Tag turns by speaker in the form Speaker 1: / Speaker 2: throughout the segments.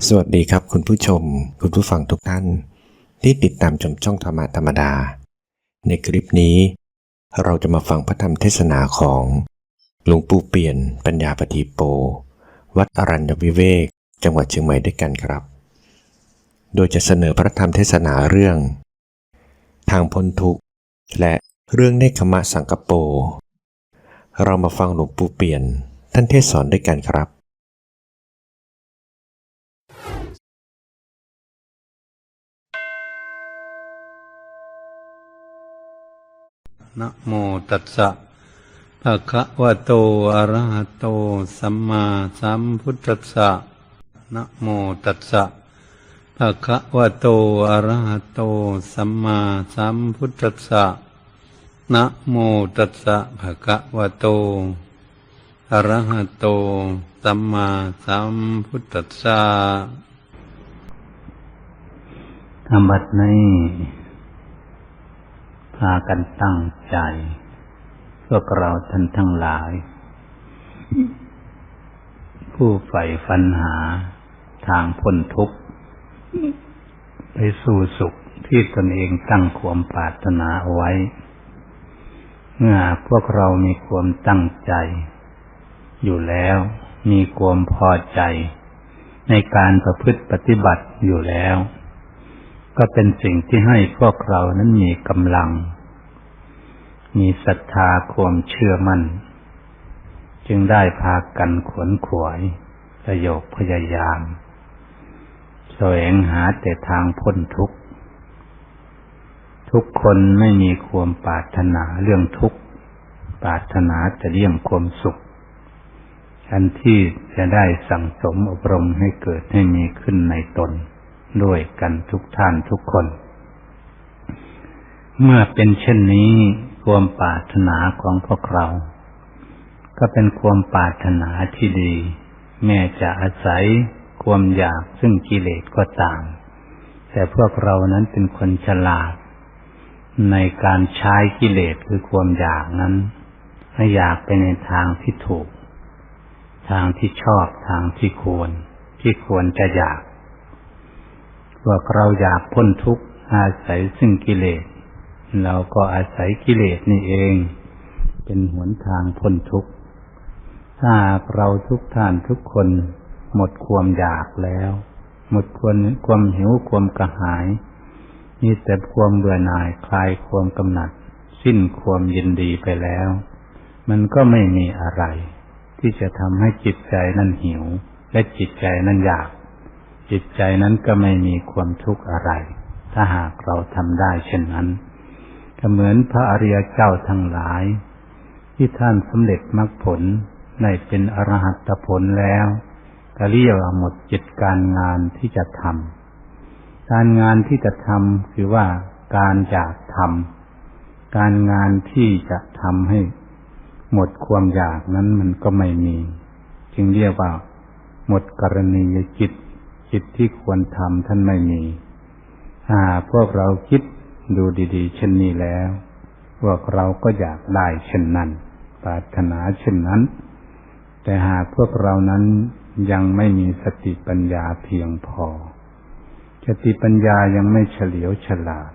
Speaker 1: สวัสดีครับคุณผู้ชมคุณผู้ฟังทุกท่านที่ติดตามชมช่องธรรมะธรรมดาในคลิปนี้เราจะมาฟังพระธรรมเทศนาของหลวงปู่เปี่ยนปัญญาปฏิโปวัดอรัญญวิเวกจังหวัดเชียงใหม่ด้วยกันครับโดยจะเสนอพระธรรมเทศนาเรื่องทางพ้นทุกข์และเรื่องเนกขมะสังกโปเรามาฟังหลวงปู่เปี่ยนท่านเทศสอนด้วยกันครับ
Speaker 2: นะโมตัสสะภะคะวะโตอะระหะโตสัมมาสัมพุทธัสสะนะโมตัสสะภะคะวะโตอะระหะโตสัมมาสัมพุทธัสสะนะโมตัสสะภะคะวะโตอะระหะโตสัมมาสัมพุทธัสสะบัดนี้พากันตั้งใจพวกเราท่านทั้งหลายผู้ใฝ่ฝันหาทางพ้นทุกข์ไปสู่สุขที่ตนเองตั้งความปรารถนาเอาไว้เมื่อพวกเรามีความตั้งใจอยู่แล้วมีความพอใจในการประพฤติปฏิบัติอยู่แล้วก็เป็นสิ่งที่ให้พวกเรานั้นมีกำลังมีศรัทธาความเชื่อมั่นจึงได้พากันขวนขวายประโยคพยายามแสวงหาแต่ทางพ้นทุกข์ทุกคนไม่มีความปรารถนาเรื่องทุกข์ปรารถนาแต่เรื่องความสุขอันที่จะได้สั่งสมอบรมให้เกิดให้มีขึ้นในตนด้วยกันทุกท่านทุกคนเมื่อเป็นเช่นนี้ความปรารถนาของพวกเราก็เป็นความปรารถนาที่ดีแม้จะอาศัยความอยากซึ่งกิเลสก็ตามแต่พวกเรานั้นเป็นคนฉลาดในการใช้กิเลสคือความอยากนั้นให้อยากไปในทางที่ถูกทางที่ชอบทางที่ควรจะอยากพวกเราอยากพ้นทุกข์อาศัยซึ่งกิเลสเราก็อาศัยกิเลสนี่เองเป็นหนทางพ้นทุกข์ถ้าเราทุกท่านทุกคนหมดความอยากแล้วหมดความหิวความกระหายมีแต่ความเบื่อหน่ายคลายความกำหนัดสิ้นความยินดีไปแล้วมันก็ไม่มีอะไรที่จะทำให้จิตใจนั้นหิวและจิตใจนั้นอยากจิตใจนั้นก็ไม่มีความทุกข์อะไรถ้าหากเราทำได้เช่นนั้นก็เหมือนพระอริยเจ้าทั้งหลายที่ท่านสำเร็จมรรคผลในเป็นอรหัตผลแล้วก็เรียกว่าหมดกิจการงานที่จะทำการงานที่จะทำคือว่าการอยากทำการงานที่จะทำให้หมดความอยากนั้นมันก็ไม่มีจึงเรียกว่าหมดกรณียกิจที่ควรทำท่านไม่มีพวกเราคิดดูดีๆเช่นนี้แล้วพวกเราก็อยากได้เช่นนั้นปรารถนาเช่นนั้นแต่หากพวกเรานั้นยังไม่มีสติปัญญาเพียงพอสติปัญญายังไม่เฉลียวฉลาด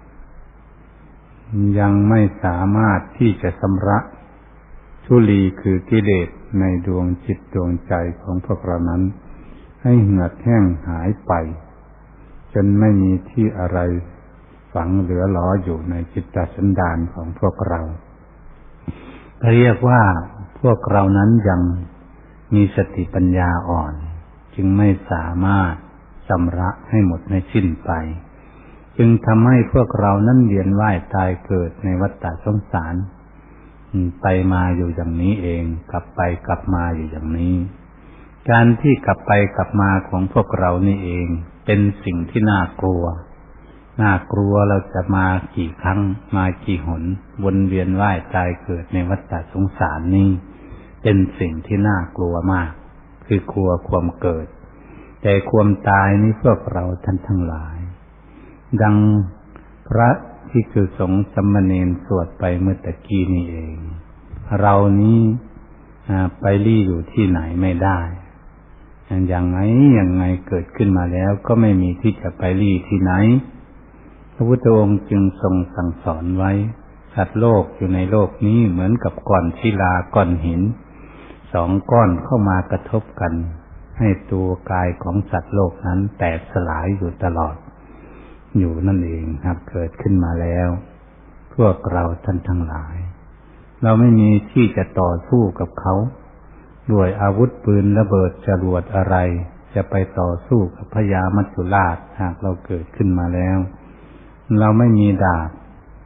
Speaker 2: ยังไม่สามารถที่จะชำระทุลีคือกิเลสในดวงจิตดวงใจของพวกเรานั้นให้เหือดแห้งหายไปจนไม่มีที่อะไรฝังเหลือหลออยู่ในจิตตสันดานของพวกเราเรียกว่าพวกเรานั้นยังมีสติปัญญาอ่อนจึงไม่สามารถชำระให้หมดในสิ้นไปจึงทำให้พวกเรานั้นเวียนว่ายตายเกิดในวัฏฏะสงสารไปมาอยู่อย่างนี้เองกลับไปกลับมาอยู่อย่างนี้การที่กลับไปกลับมาของพวกเรานี่เองเป็นสิ่งที่น่ากลัวเราจะมากี่ครั้งมากี่หนวนเวียนว่ายตายเกิดในวัฏฏะสงสารนี้เป็นสิ่งที่น่ากลัวมากคือกลัวความเกิดแต่ความตายนี้พวกเราท่านทั้งหลายดังพระภิกษุสงฆ์สามเณรสวดไปเมื่อตะกี้นี้เองเรานี้ไปลี้อยู่ที่ไหนไม่ได้ อย่างไงเกิดขึ้นมาแล้วก็ไม่มีที่จะไปลี้ที่ไหนพระพุทธองค์จึงทรงสั่งสอนไว้สัตว์โลกอยู่ในโลกนี้เหมือนกับก้อนศิลาก้อนหินสองก้อนเข้ามากระทบกันให้ตัวกายของสัตว์โลกนั้นแตกสลายอยู่ตลอดอยู่นั่นเองครับเกิดขึ้นมาแล้วพวกเราท่านทั้งหลายเราไม่มีที่จะต่อสู้กับเขาด้วยอาวุธปืนระเบิดจรวดอะไรจะไปต่อสู้กับพญามัจจุราชหากเราเกิดขึ้นมาแล้วเราไม่มีดาบ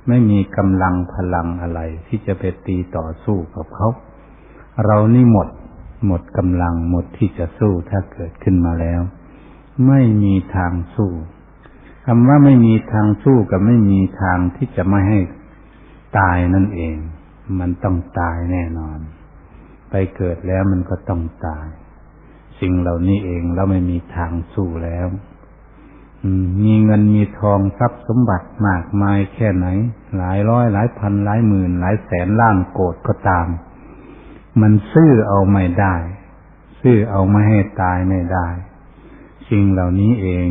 Speaker 2: ไม่มีกำลังพลังอะไรที่จะไปตีต่อสู้กับเขาเรานี่หมดกำลังหมดที่จะสู้ถ้าเกิดขึ้นมาแล้วไม่มีทางสู้คำว่าไม่มีทางสู้กับไม่มีทางที่จะไม่ให้ตายนั่นเองมันต้องตายแน่นอนไปเกิดแล้วมันก็ต้องตายสิ่งเหล่านี้เองเราไม่มีทางสู้แล้วมีเงินมีทองทรัพย์สมบัติมากมายแค่ไหนหลายร้อยหลายพันหลายหมื่นหลายแสนล้านโกฏก็ตามมันซื้อเอาไม่ได้ซื้อเอาไม่ให้ตายไม่ได้สิ่งเหล่านี้เอง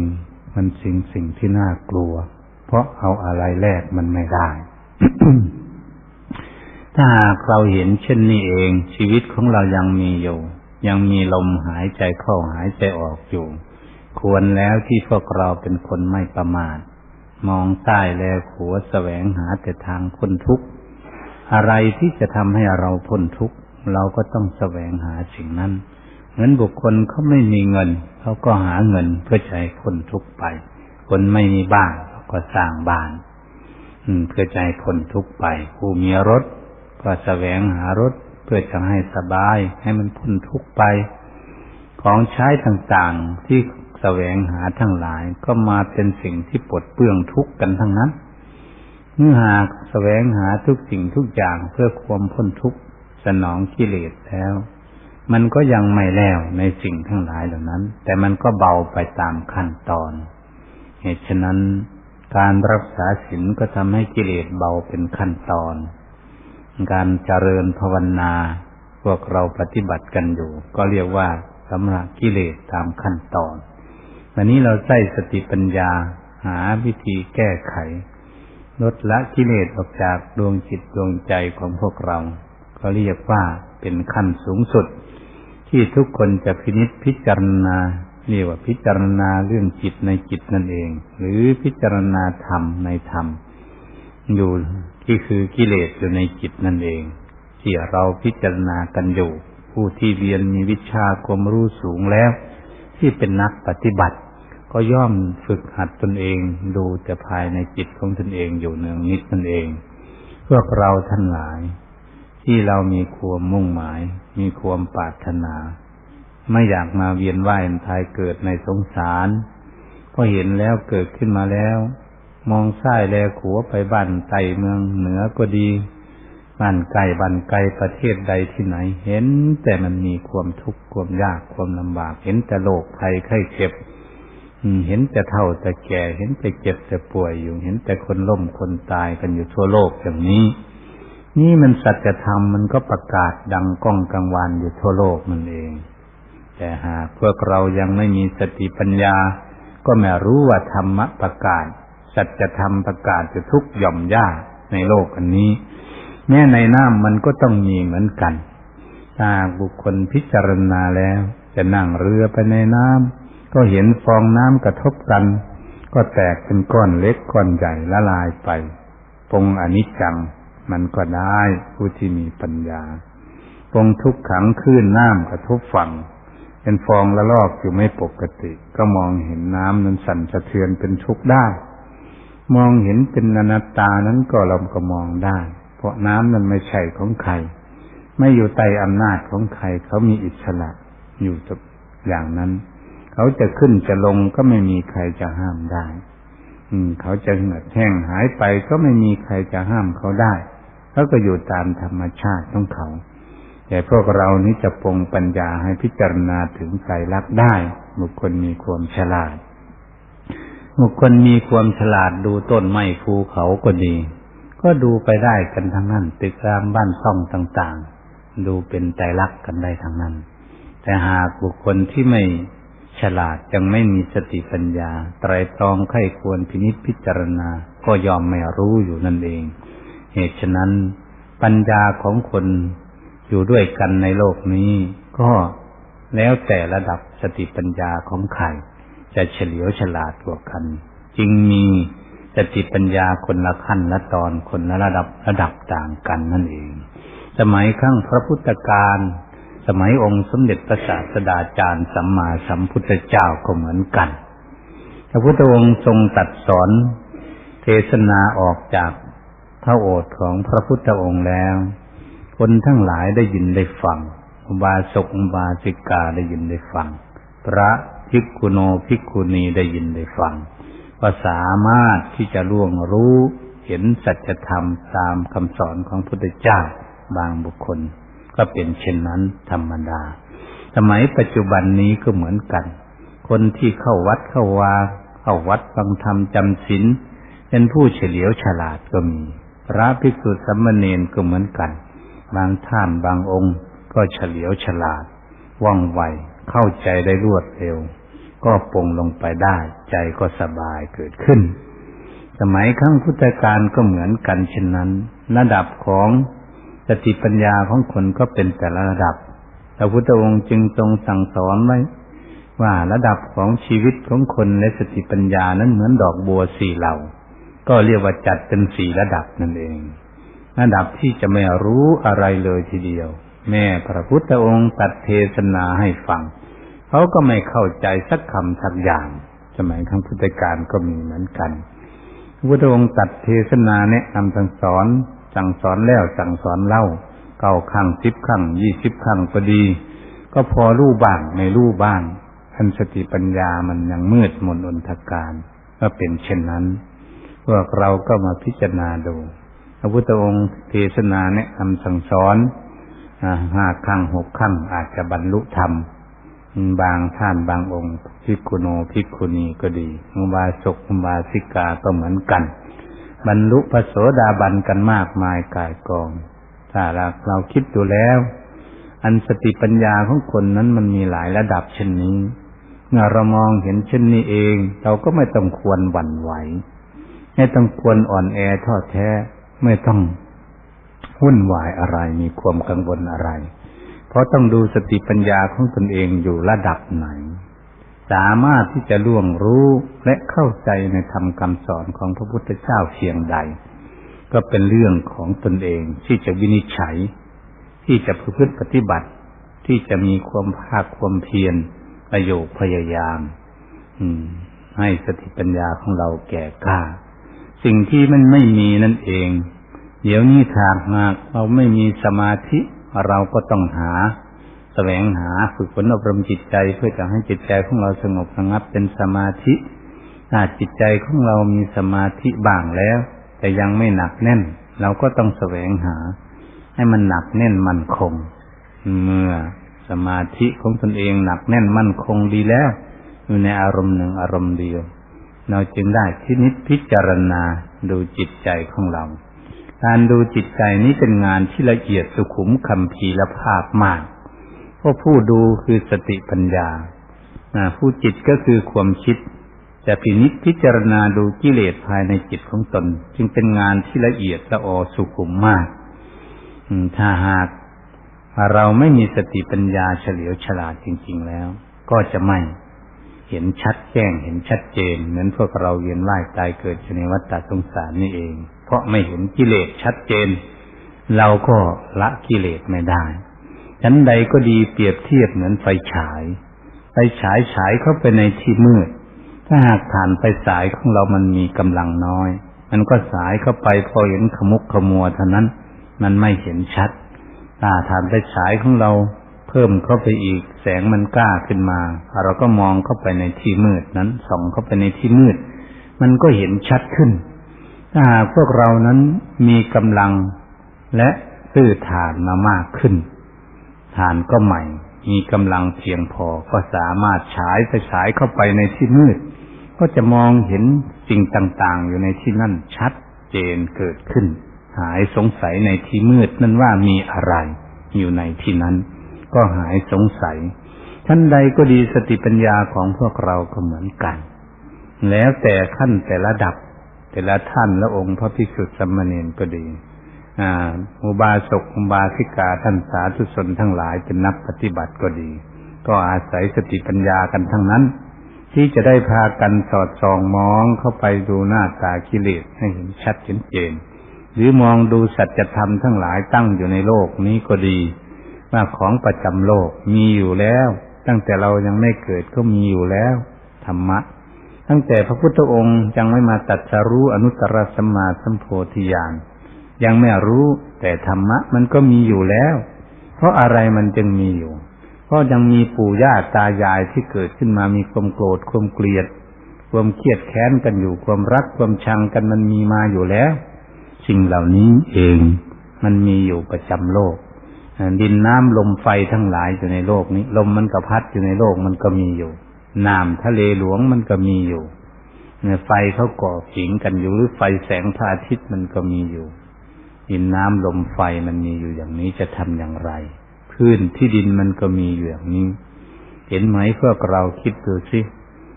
Speaker 2: มันสิ่งที่น่ากลัวเพราะเอาอะไรแลกมันไม่ได้ ถ้าหากเราเห็นเช่นนี้เองชีวิตของเรายังมีอยู่ยังมีลมหายใจเข้าหายใจออกอยู่ควรแล้วที่พวกเราเป็นคนไม่ประมาทมองใต้แลขวาแสวงหาแต่ทางพ้นทุกข์อะไรที่จะทำให้เราพ้นทุกข์เราก็ต้องแสวงหาสิ่งนั้นเหมือนบุคคลเขาไม่มีเงินเขาก็หาเงินเพื่อใช้พ้นทุกข์ไปคนไม่มีบ้านเขาก็สร้างบ้านเพื่อใช้พ้นทุกข์ไปผู้มีรถก็แสวงหารถเพื่อจะให้สบายให้มันพ้นทุกข์ไปของใช้ต่างๆที่แสวงหาทั้งหลายก็มาเป็นสิ่งที่ปลดเปลื้องทุกข์กันทั้งนั้นเมื่อหากแสวงหาทุกสิ่งทุกอย่างเพื่อความพ้นทุกข์สนองกิเลสแล้วมันก็ยังไม่แล้วในสิ่งทั้งหลายเหล่านั้นแต่มันก็เบาไปตามขั้นตอนเหตุฉะนั้นการรักษาศีลก็ทำให้กิเลสเบาเป็นขั้นตอนการเจริญภาวนาพวกเราปฏิบัติกันอยู่ก็เรียกว่าสำระกิเลสตามขั้นตอนวันนี้เราใช้สติปัญญาหาวิธีแก้ไขลดละกิเลสออกจากดวงจิตดวงใจของพวกเราก็เรียกว่าเป็นขั้นสูงสุดที่ทุกคนจะพิจารณาเรียกว่าพิจารณาเรื่องจิตในจิตนั่นเองหรือพิจารณาธรรมในธรรมอยู่ที่คือกิเลสอยู่ในจิตนั่นเองที่เราพิจารณากันอยู่ผู้ที่เรียนมีวิชาความรู้สูงแล้วที่เป็นนักปฏิบัติก็ย่อมฝึกหัดตนเองดูแต่ภายในจิตของตนเองอยู่เนืองนิดนั่นเองพวกเราท่านหลายที่เรามีความมุ่งหมายมีความปรารถนาไม่อยากมาเวียนว่ายตายเกิดในสงสารพอเห็นแล้วเกิดขึ้นมาแล้วมองซ้ายแลขวาไปบ้านไกลเมืองเหนือก็ดีบ้านไกลประเทศใดที่ไหนเห็นแต่มันมีความทุกข์ความยากความลำบากเห็นแต่โรคภัยไข้เจ็บเห็นแต่เฒ่าแต่แก่เห็นแต่เจ็บแต่ป่วยอยู่เห็นแต่คนล้มคนตายกันอยู่ทั่วโลกอย่างนี้นี่มันสัจธรรมมันก็ประกาศดังก้องกังวานอยู่ทั่วโลกมันเองแต่หากพวกเรายังไม่มีสติปัญญาก็ไม่รู้ว่าธรรมะประกาศสัจธรรมประกาศอยู่ทุกหย่อมย่าในโลกอันนี้แม้ในน้ำมันก็ต้องมีเหมือนกันถ้าบุคคลพิจารณาแล้วจะนั่งเรือไปในน้ำก็เห็นฟองน้ำกระทบกันก็แตกเป็นก้อนเล็กก้อนใหญ่ละลายไปปรงอนิจจังมันก็ได้ผู้ที่มีปัญญาปรงทุกขังคลื่นน้ำกระทบฝั่งเป็นฟองละลอกอยู่ไม่ปกติก็มองเห็นน้ำนั้นสั่นสะเทือนเป็นทุกข์ได้มองเห็นเป็นอนัตตานั้นก็เราก็มองได้เพราะน้ำนั้นไม่ใช่ของใครไม่อยู่ใต้อำนาจของใครเขามีอิสระอยู่อย่างนั้นเขาจะขึ้นจะลงก็ไม่มีใครจะห้ามได้เขาจะเหือดแห้งหายไปก็ไม่มีใครจะห้ามเขาได้เขาก็อยู่ตามธรรมชาติของเขาแต่พวกเรานี้จะปรงปัญญาให้พิจารณาถึงไตรลักษณ์ได้บุคคลมีความฉลาดบุคคลมีความฉลาดดูต้นไม้ภูเขาก็ดีก็ดูไปได้กันทั้งนั้นตึกรามบ้านช่องต่างๆดูเป็นไตรลักษณ์กันได้ทั้งนั้น แต่หากบุคคลที่ไม่ฉลาดยังไม่มีสติปัญญาไตรตรองไข้ควรพินิจพิจารณาก็ยอมไม่รู้อยู่นั่นเองเหตุฉะนั้นปัญญาของคนอยู่ด้วยกันในโลกนี้ก็แล้วแต่ระดับสติปัญญาของใครจะเฉลียวฉลาดกว่ากันจึงมีสติปัญญาคนละขั้นละตอนคนละระดับต่างกันนั่นเองสมัยครั้งพระพุทธกาลสมัยองค์สมเด็จพระศาสดาจารย์สัมมาสัมพุทธเจ้าก็เหมือนกันพระพุทธองค์ทรงตรัสสอนเทศนาออกจากพระโอษฐ์ของพระพุทธองค์แล้วคนทั้งหลายได้ยินได้ฟังอุบาสกอุบาสิกาได้ยินได้ฟังพระภิกขุโนภิกขุณีได้ยินได้ฟังก็สามารถที่จะล่วงรู้เห็นสัจธรรมตามคำสอนของพระพุทธเจ้าบางบุคคลก็เป็นเช่นนั้นธรรมดาสมัยปัจจุบันนี้ก็เหมือนกันคนที่เข้าวัดเข้าวัดฟังธรรมจำศีลเป็นผู้เฉลียวฉลาดก็มีพระภิกษุสามเณรก็เหมือนกันบางท่านบางองค์ก็เฉลียวฉลาดว่องไวเข้าใจได้รวดเร็วก็ปลงลงไปได้ใจก็สบายเกิดขึ้นสมัยครั้งพุทธกาลก็เหมือนกันเช่นนั้นระดับของสติปัญญาของคนก็เป็นแต่ละระดับพระพุทธองค์จึงทรงสั่งสอนไว้ว่าระดับของชีวิตของคนและสติปัญญานั้นเหมือนดอกบัว4เหล่าก็เรียกว่าจัดเป็น4ระดับนั่นเองระดับที่จะไม่รู้อะไรเลยทีเดียวแม่พระพุทธองค์ตรัสเทศนาให้ฟังเขาก็ไม่เข้าใจสักคำสักอย่างสมัยครั้งพุทธกาลก็มีเหมือนกันพระพุทธองค์ตรัสเทศนาแนะนำสั่งสอนแล้วสั่งสอนเล่า9 ครั้ง10 ครั้ง20 ครั้งก็ดีก็พอรู้บ้างไม่รู้บ้างอันสติปัญญามันยังมืดมนอนทการก็เป็นเช่นนั้นพวกเราก็มาพิจารณาดูพระพุทธองค์เทศนาแนะนำสั่งสอน5 ครั้ง6 ครั้งอาจจะบรรลุธรรมบางท่านบางองค์ภิกขุโนภิกขุณีก็ดีอุบาสกอุบาสิกาก็เหมือนกันบรรลุพระโสดาบันกันมากมายกายกองถ้าเราคิดดูแล้วอันสติปัญญาของคนนั้นมันมีหลายระดับเช่นนี้เมื่อเรามองเห็นเช่นนี้เองเราก็ไม่ต้องควรหวั่นไหวไม่ต้องควรอ่อนแอท้อแท้ไม่ต้องวุ่นวายอะไรมีความกังวลอะไรเพราะต้องดูสติปัญญาของตนเองอยู่ระดับไหนสามารถที่จะล่วงรู้และเข้าใจในธรรมคำสอนของพระพุทธเจ้าเพียงใดก็เป็นเรื่องของตนเองที่จะวินิจฉัยที่จะประพฤติปฏิบัติที่จะมีความภาคความเพียรประโยชน์พยายามให้สติปัญญาของเราแก่กล้าสิ่งที่มันไม่มีนั่นเองเดี๋ยวนี้ถ้าหากเราไม่มีสมาธิเราก็ต้องแสวงหาฝึกฝนอบรมจิตใจเพื่อจะให้จิตใจของเราสงบระงับเป็นสมาธิถ้าจิตใจของเรามีสมาธิบ้างแล้วแต่ยังไม่หนักแน่นเราก็ต้องแสวงหาให้มันหนักแน่นมั่นคงเมื่อสมาธิของตนเองหนักแน่นมั่นคงดีแล้วอยู่ในอารมณ์หนึ่งอารมณ์เดียวเราจึงได้พิจารณาดูจิตใจของเราการดูจิตใจนี้เป็นงานที่ละเอียดสุขุมคัมภีรภาพมากเพราะผู้ดูคือสติปัญญาผู้จิตก็คือความคิดจะพิจารณาดูกิเลสภายในจิตของตนจึงเป็นงานที่ละเอียดละออสุขุมมากถ้าหากเราไม่มีสติปัญญาเฉลียวฉลาดจริงๆแล้วก็จะไม่เห็นชัดแจ้งเห็นชัดเจนเหมือนพวกเราเวียนว่ายตายเกิดอยู่ในวัฏสงสารนี่เองเพราะไม่เห็นกิเลสชัดเจนเราก็ละกิเลสไม่ได้ฉันใดก็ดีเปรียบเทียบเหมือนไฟฉายฉายเข้าไปในที่มืดถ้าหากฐานไฟฉายของเรามันมีกำลังน้อยมันก็ฉายเข้าไปพอเห็นขมุกขมัวเท่านั้นมันไม่เห็นชัดถ้าฐานไฟฉายของเราเพิ่มเข้าไปอีกแสงมันกล้าขึ้นมาเราก็มองเข้าไปในที่มืดนั้นส่องเข้าไปในที่มืดมันก็เห็นชัดขึ้นถ้าหากพวกเรานั้นมีกำลังและซื้อฐานมามากขึ้นฐานก็ใหม่มีกำลังเพียงพอก็สามารถฉายเข้าไปในที่มืดก็จะมองเห็นสิ่งต่างๆอยู่ในที่นั่นชัดเจนเกิดขึ้นหายสงสัยในที่มืดนั่นว่ามีอะไรอยู่ในที่นั้น ก็หายสงสัยชั้นใดก็ดีสติปัญญาของพวกเราก็เหมือนกันแล้วแต่ขั้นแต่ละดับแต่ละท่านและองค์พระภิกษุสามเณรก็ดีอุบาสกอุบาสิกาท่านสาธุชนทั้งหลายเป็นนักปฏิบัติก็ดีก็อาศัยสติปัญญากันทั้งนั้นที่จะได้พากันสอดส่องมองเข้าไปดูหน้าตากิเลสให้เห็นชัดเจนหรือมองดูสัจธรรมทั้งหลายตั้งอยู่ในโลกนี้ก็ดีว่าของประจำโลกมีอยู่แล้วตั้งแต่เรายังไม่เกิดก็มีอยู่แล้วธรรมะตั้งแต่พระพุทธองค์ยังไม่มาตรัสรู้อนุตตรสัมมาสัมโพธิญาณยังไม่รู้แต่ธรรมะมันก็มีอยู่แล้วเพราะอะไรมันจึงมีอยู่เพราะยังมีปู่ย่าตายายที่เกิดขึ้นมามีความโกรธความเกลียดความเครียดแค้นกันอยู่ความรักความชังกันมันมีมาอยู่แล้วสิ่งเหล่านี้เองมันมีอยู่ประจำโลกดินน้ำลมไฟทั้งหลายอยู่ในโลกนี้ลมมันก็พัดอยู่ในโลกมันก็มีอยู่น้ำทะเลหลวงมันก็มีอยู่ไฟเขาก่อผิงกันอยู่หรือไฟแสงพระอาทิตย์มันก็มีอยู่ดินน้ำลมไฟมันมีอยู่อย่างนี้จะทำอย่างไรพื้นที่ดินมันก็มีอยู่อย่างนี้เห็นไหมพวกเราคิดดูสิ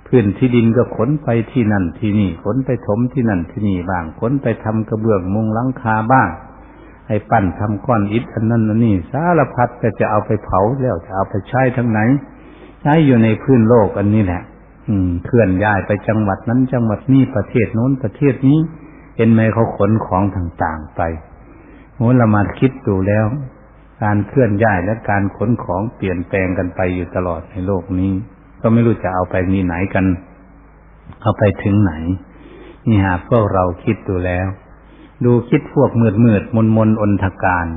Speaker 2: พื้นที่ดินก็ขนไปที่นั่นที่นี่ขนไปถมที่นั่นที่นี่บ้างขนไปทำกระเบื้องมุงหลังคาบ้างให้ปั้นทำก้อนอิฐอันนั้นอันนี้สารพัดก็จะเอาไปเผาแล้วจะเอาไปใช้ทั้งไหนใช้อยู่ในพื้นโลกอันนี้แหละเคลื่อนย้ายไปจังหวัดนั้นจังหวัดนี้ประเทศโน้นประเทศนี้เห็นไหมเขาขนของต่างๆไปโหเรามาคิดดูแล้วการเคลื่อนย้ายและการขนของเปลี่ยนแปลงกันไปอยู่ตลอดในโลกนี้ก็ไม่รู้จะเอาไปมีไหนกันเอาไปถึงไหนนี่หากพวกเราคิดดูแล้วดูคิดพวกมืดมนอนทการ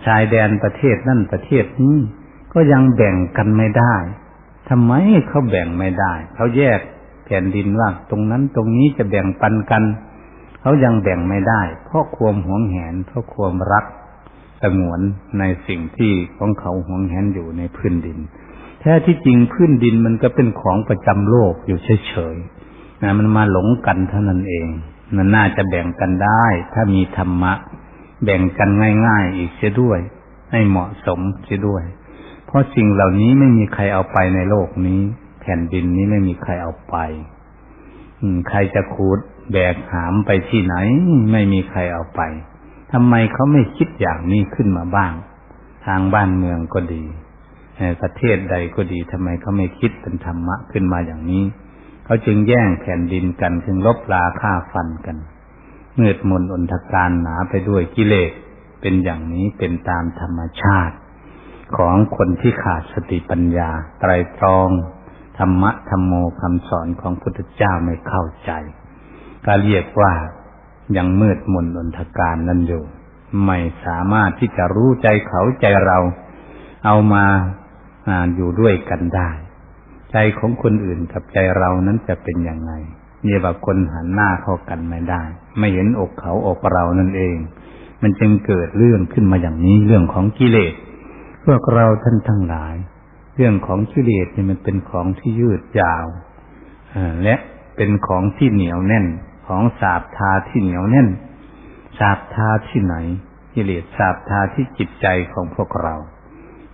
Speaker 2: ชายแดนประเทศนั่นประเทศนี้ก็ยังแบ่งกันไม่ได้ทำไมเขาแบ่งไม่ได้เขาแยกแผ่นดินว่าตรงนั้นตรงนี้จะแบ่งปันกันเขายังแบ่งไม่ได้เพราะความหวงแหนเพราะความรักสงวนในสิ่งที่ของเขาหวงแหนอยู่ในพื้นดินแท้ที่จริงพื้นดินมันก็เป็นของประจำโลกอยู่เฉยๆนะมันมาหลงกันเท่านั้นเองมันน่าจะแบ่งกันได้ถ้ามีธรรมะแบ่งกันง่ายๆอีกเสียด้วยให้เหมาะสมเสียด้วยเพราะสิ่งเหล่านี้ไม่มีใครเอาไปในโลกนี้แผ่นดินนี้ไม่มีใครเอาไปใครจะขูดแบกหามไปที่ไหนไม่มีใครเอาไปทำไมเขาไม่คิดอย่างนี้ขึ้นมาบ้างทางบ้านเมืองก็ดีประเทศใดก็ดีทำไมเขาไม่คิดเป็นธรรมะขึ้นมาอย่างนี้เขาจึงแย่งแผ่นดินกันจึงลบราฆ่าฟันกันมืดมนอนทการหนาไปด้วยกิเลสเป็นอย่างนี้เป็นตามธรรมชาติของคนที่ขาดสติปัญญาไตรตรองธรรมะธรรมโมคำสอนของพุทธเจ้าไม่เข้าใจก็เรียกว่ายังมืดมนอนทการนั่นอยู่ไม่สามารถที่จะรู้ใจเขาใจเราเอามาอยู่ด้วยกันได้ใจของคนอื่นกับใจเรานั้นจะเป็นยังไงเนี่ยว่าคนหันหน้าเข้ากันไม่ได้ไม่เห็นอกเขาอกเรานั่นเองมันจึงเกิดเรื่องขึ้นมาอย่างนี้เรื่องของกิเลสพวกเราท่านทั้งหลายเรื่องของกิเลสนี่มันเป็นของที่ยืดยาวและเป็นของที่เหนียวแน่นของสาปทาที่เหนียวแน่นสาปทาที่ไหนกิเลสสาปทาที่จิตใจของพวกเรา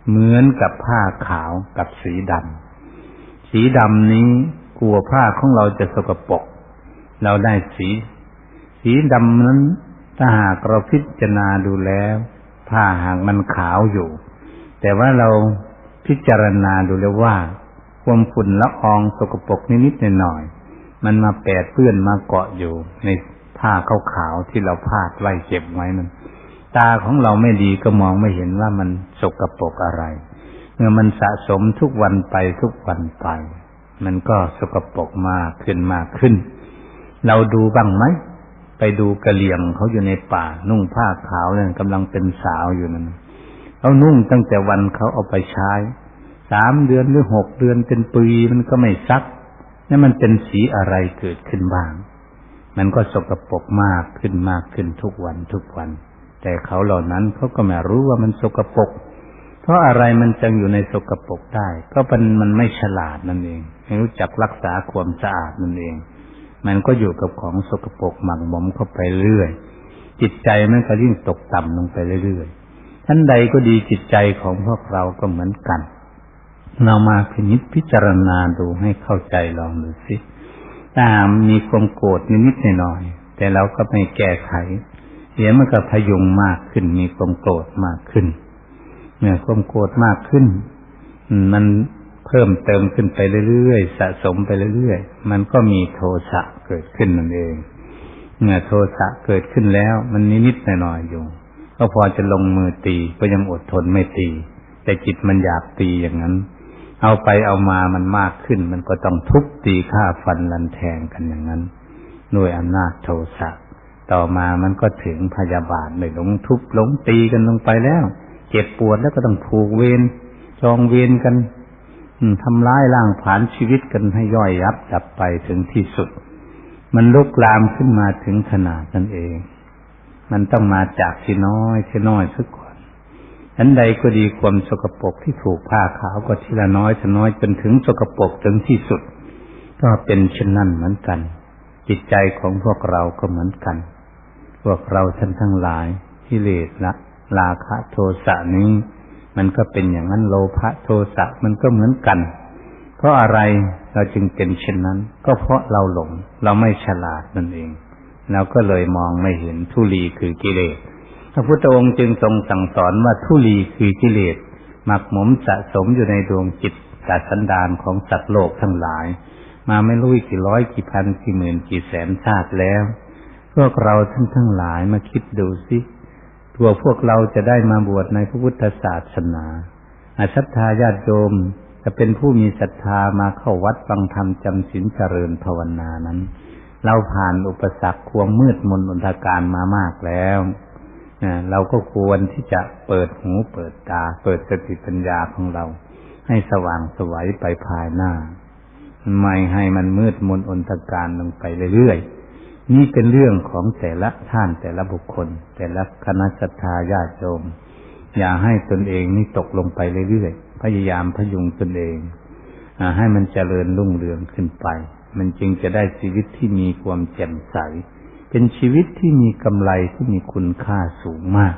Speaker 2: เหมือนกับผ้าขาวกับสีดำสีดำนี้กลัวผ้าของเราจะสกปรกเราได้สีดำนั้นถ้าหากเราพิจารณาดูแล้วผ้าหากมันขาวอยู่แต่ว่าเราพิจารณาดูแล้วว่าความฝุ่นละอองสกปรกนิดๆหน่อยๆมันมาแปดเปื้อนมาเกาะอยู่ในผ้าขาวๆที่เราพาดไว้เก็บไว้นั้นตาของเราไม่ดีก็มองไม่เห็นว่ามันสกปรกอะไรเมื่อมันสะสมทุกวันไปทุกวันไปมันก็สกปรกมากขึ้นเราดูบ้างไหมไปดูกะเหรี่ยงเขาอยู่ในป่านุ่งผ้าขาวเนี่ยกำลังเป็นสาวอยู่นั่นเขานุ่งตั้งแต่วันเขาเอาไปใช้3 เดือนหรือ6 เดือนเป็นปีมันก็ไม่ซักนี่มันเป็นสีอะไรเกิดขึ้นบ้างมันก็สกปรกมากขึ้นทุกวันแต่เขาเหล่านั้นเขาก็ไม่รู้ว่ามันสกปรกเพราะอะไรมันจึงอยู่ในสกปรกได้ก็มันไม่ฉลาดนั่นเองไม่รู้จักรักษาความสะอาดนั่นเองมันก็อยู่กับของสกปรกหมักหมมเข้าไปเรื่อยจิตใจมันก็ยิ่งตกต่ำลงไปเรื่อยๆ ทันใดก็ดีจิตใจของพวกเราก็เหมือนกันเรามาพิจารณาดูให้เข้าใจลองดูสิถ้ามีความโกรธนิดๆหน่อยๆแต่เราก็ไม่แก้ไขเดี๋ยวมันก็พยุงมากขึ้นมีความโกรธมากขึ้นเมื่อความโกรธมากขึ้นมันเพิ่มเติมขึ้นไปเรื่อยๆสะสมไปเรื่อยๆมันก็มีโทสะเกิดขึ้นนั่นเองเมื่อโทสะเกิดขึ้นแล้วมันนิดๆหน่อยๆอยู่ก็พอจะลงมือตีก็ยังอดทนไม่ตีแต่จิตมันอยากตีอย่างนั้นเอาไปเอามามันมากขึ้นมันก็ต้องทุบตีฆ่าฟันรันแทงกันอย่างนั้นด้วยอำนาจโทสะต่อมามันก็ถึงพยาบาทเลยหลงทุบหลงตีกันลงไปแล้วเจ็บปวดแล้วก็ต้องผูกเวรจองเวรกันทำร้ายร่างผลาญชีวิตกันให้ย่อยยับดับไปถึงที่สุดมันลุกลามขึ้นมาถึงขนาดนั้นเองมันต้องมาจากที่น้อยสักก่อนอันใดก็ดีความสกปรกที่ถูกผ้าขาวก็ทีละน้อยจนถึงสกปรกถึงที่สุดก็เป็นเช่นนั้นเหมือนกันจิตใจของพวกเราก็เหมือนกันพวกเราท่านทั้งหลายกิเลสละราคะโทสะนี้มันก็เป็นอย่างนั้นโลภะโทสะมันก็เหมือนกันเพราะอะไรเราจึงเป็นเช่นนั้นก็เพราะเราหลงเราไม่ฉลาดนั่นเองเราก็เลยมองไม่เห็นทุลีคือกิเลสพระพุทธองค์จึงทรงสั่งสอนว่าทุลีคือกิเลสหมักหมมสะสมอยู่ในดวงจิตสันดานของสัตว์โลกทั้งหลายมาไม่รู้กี่ร้อยกี่พันกี่หมื่นกี่แสนชาติแล้วพวกเราทั้งหลายมาคิดดูสิตัวพวกเราจะได้มาบวชในพระพุทธศาสนาศรัทธาญาติโยมจะเป็นผู้มีศรัทธามาเข้าวัดฟังธรรมจำศีลเจริญภาวนานั้นเราผ่านอุปสรรคความมืดมนอนทการมามากแล้วเราก็ควรที่จะเปิดหูเปิดตาเปิดสติปัญญาของเราให้สว่างไสวไปภายหน้าไม่ให้มันมืดมนอนทการลงไปเรื่อยๆนี่เป็นเรื่องของแต่ละท่านแต่ละบุคคลแต่ละคณะศรัทธาญาติโยมอย่าให้ตนเองนี่ตกลงไปเรื่อยๆพยายามพยุงตนเองให้มันเจริญรุ่งเรืองขึ้นไปมันจึงจะได้ชีวิตที่มีความแจ่มใสเป็นชีวิตที่มีกำไรที่มีคุณค่าสูงมาก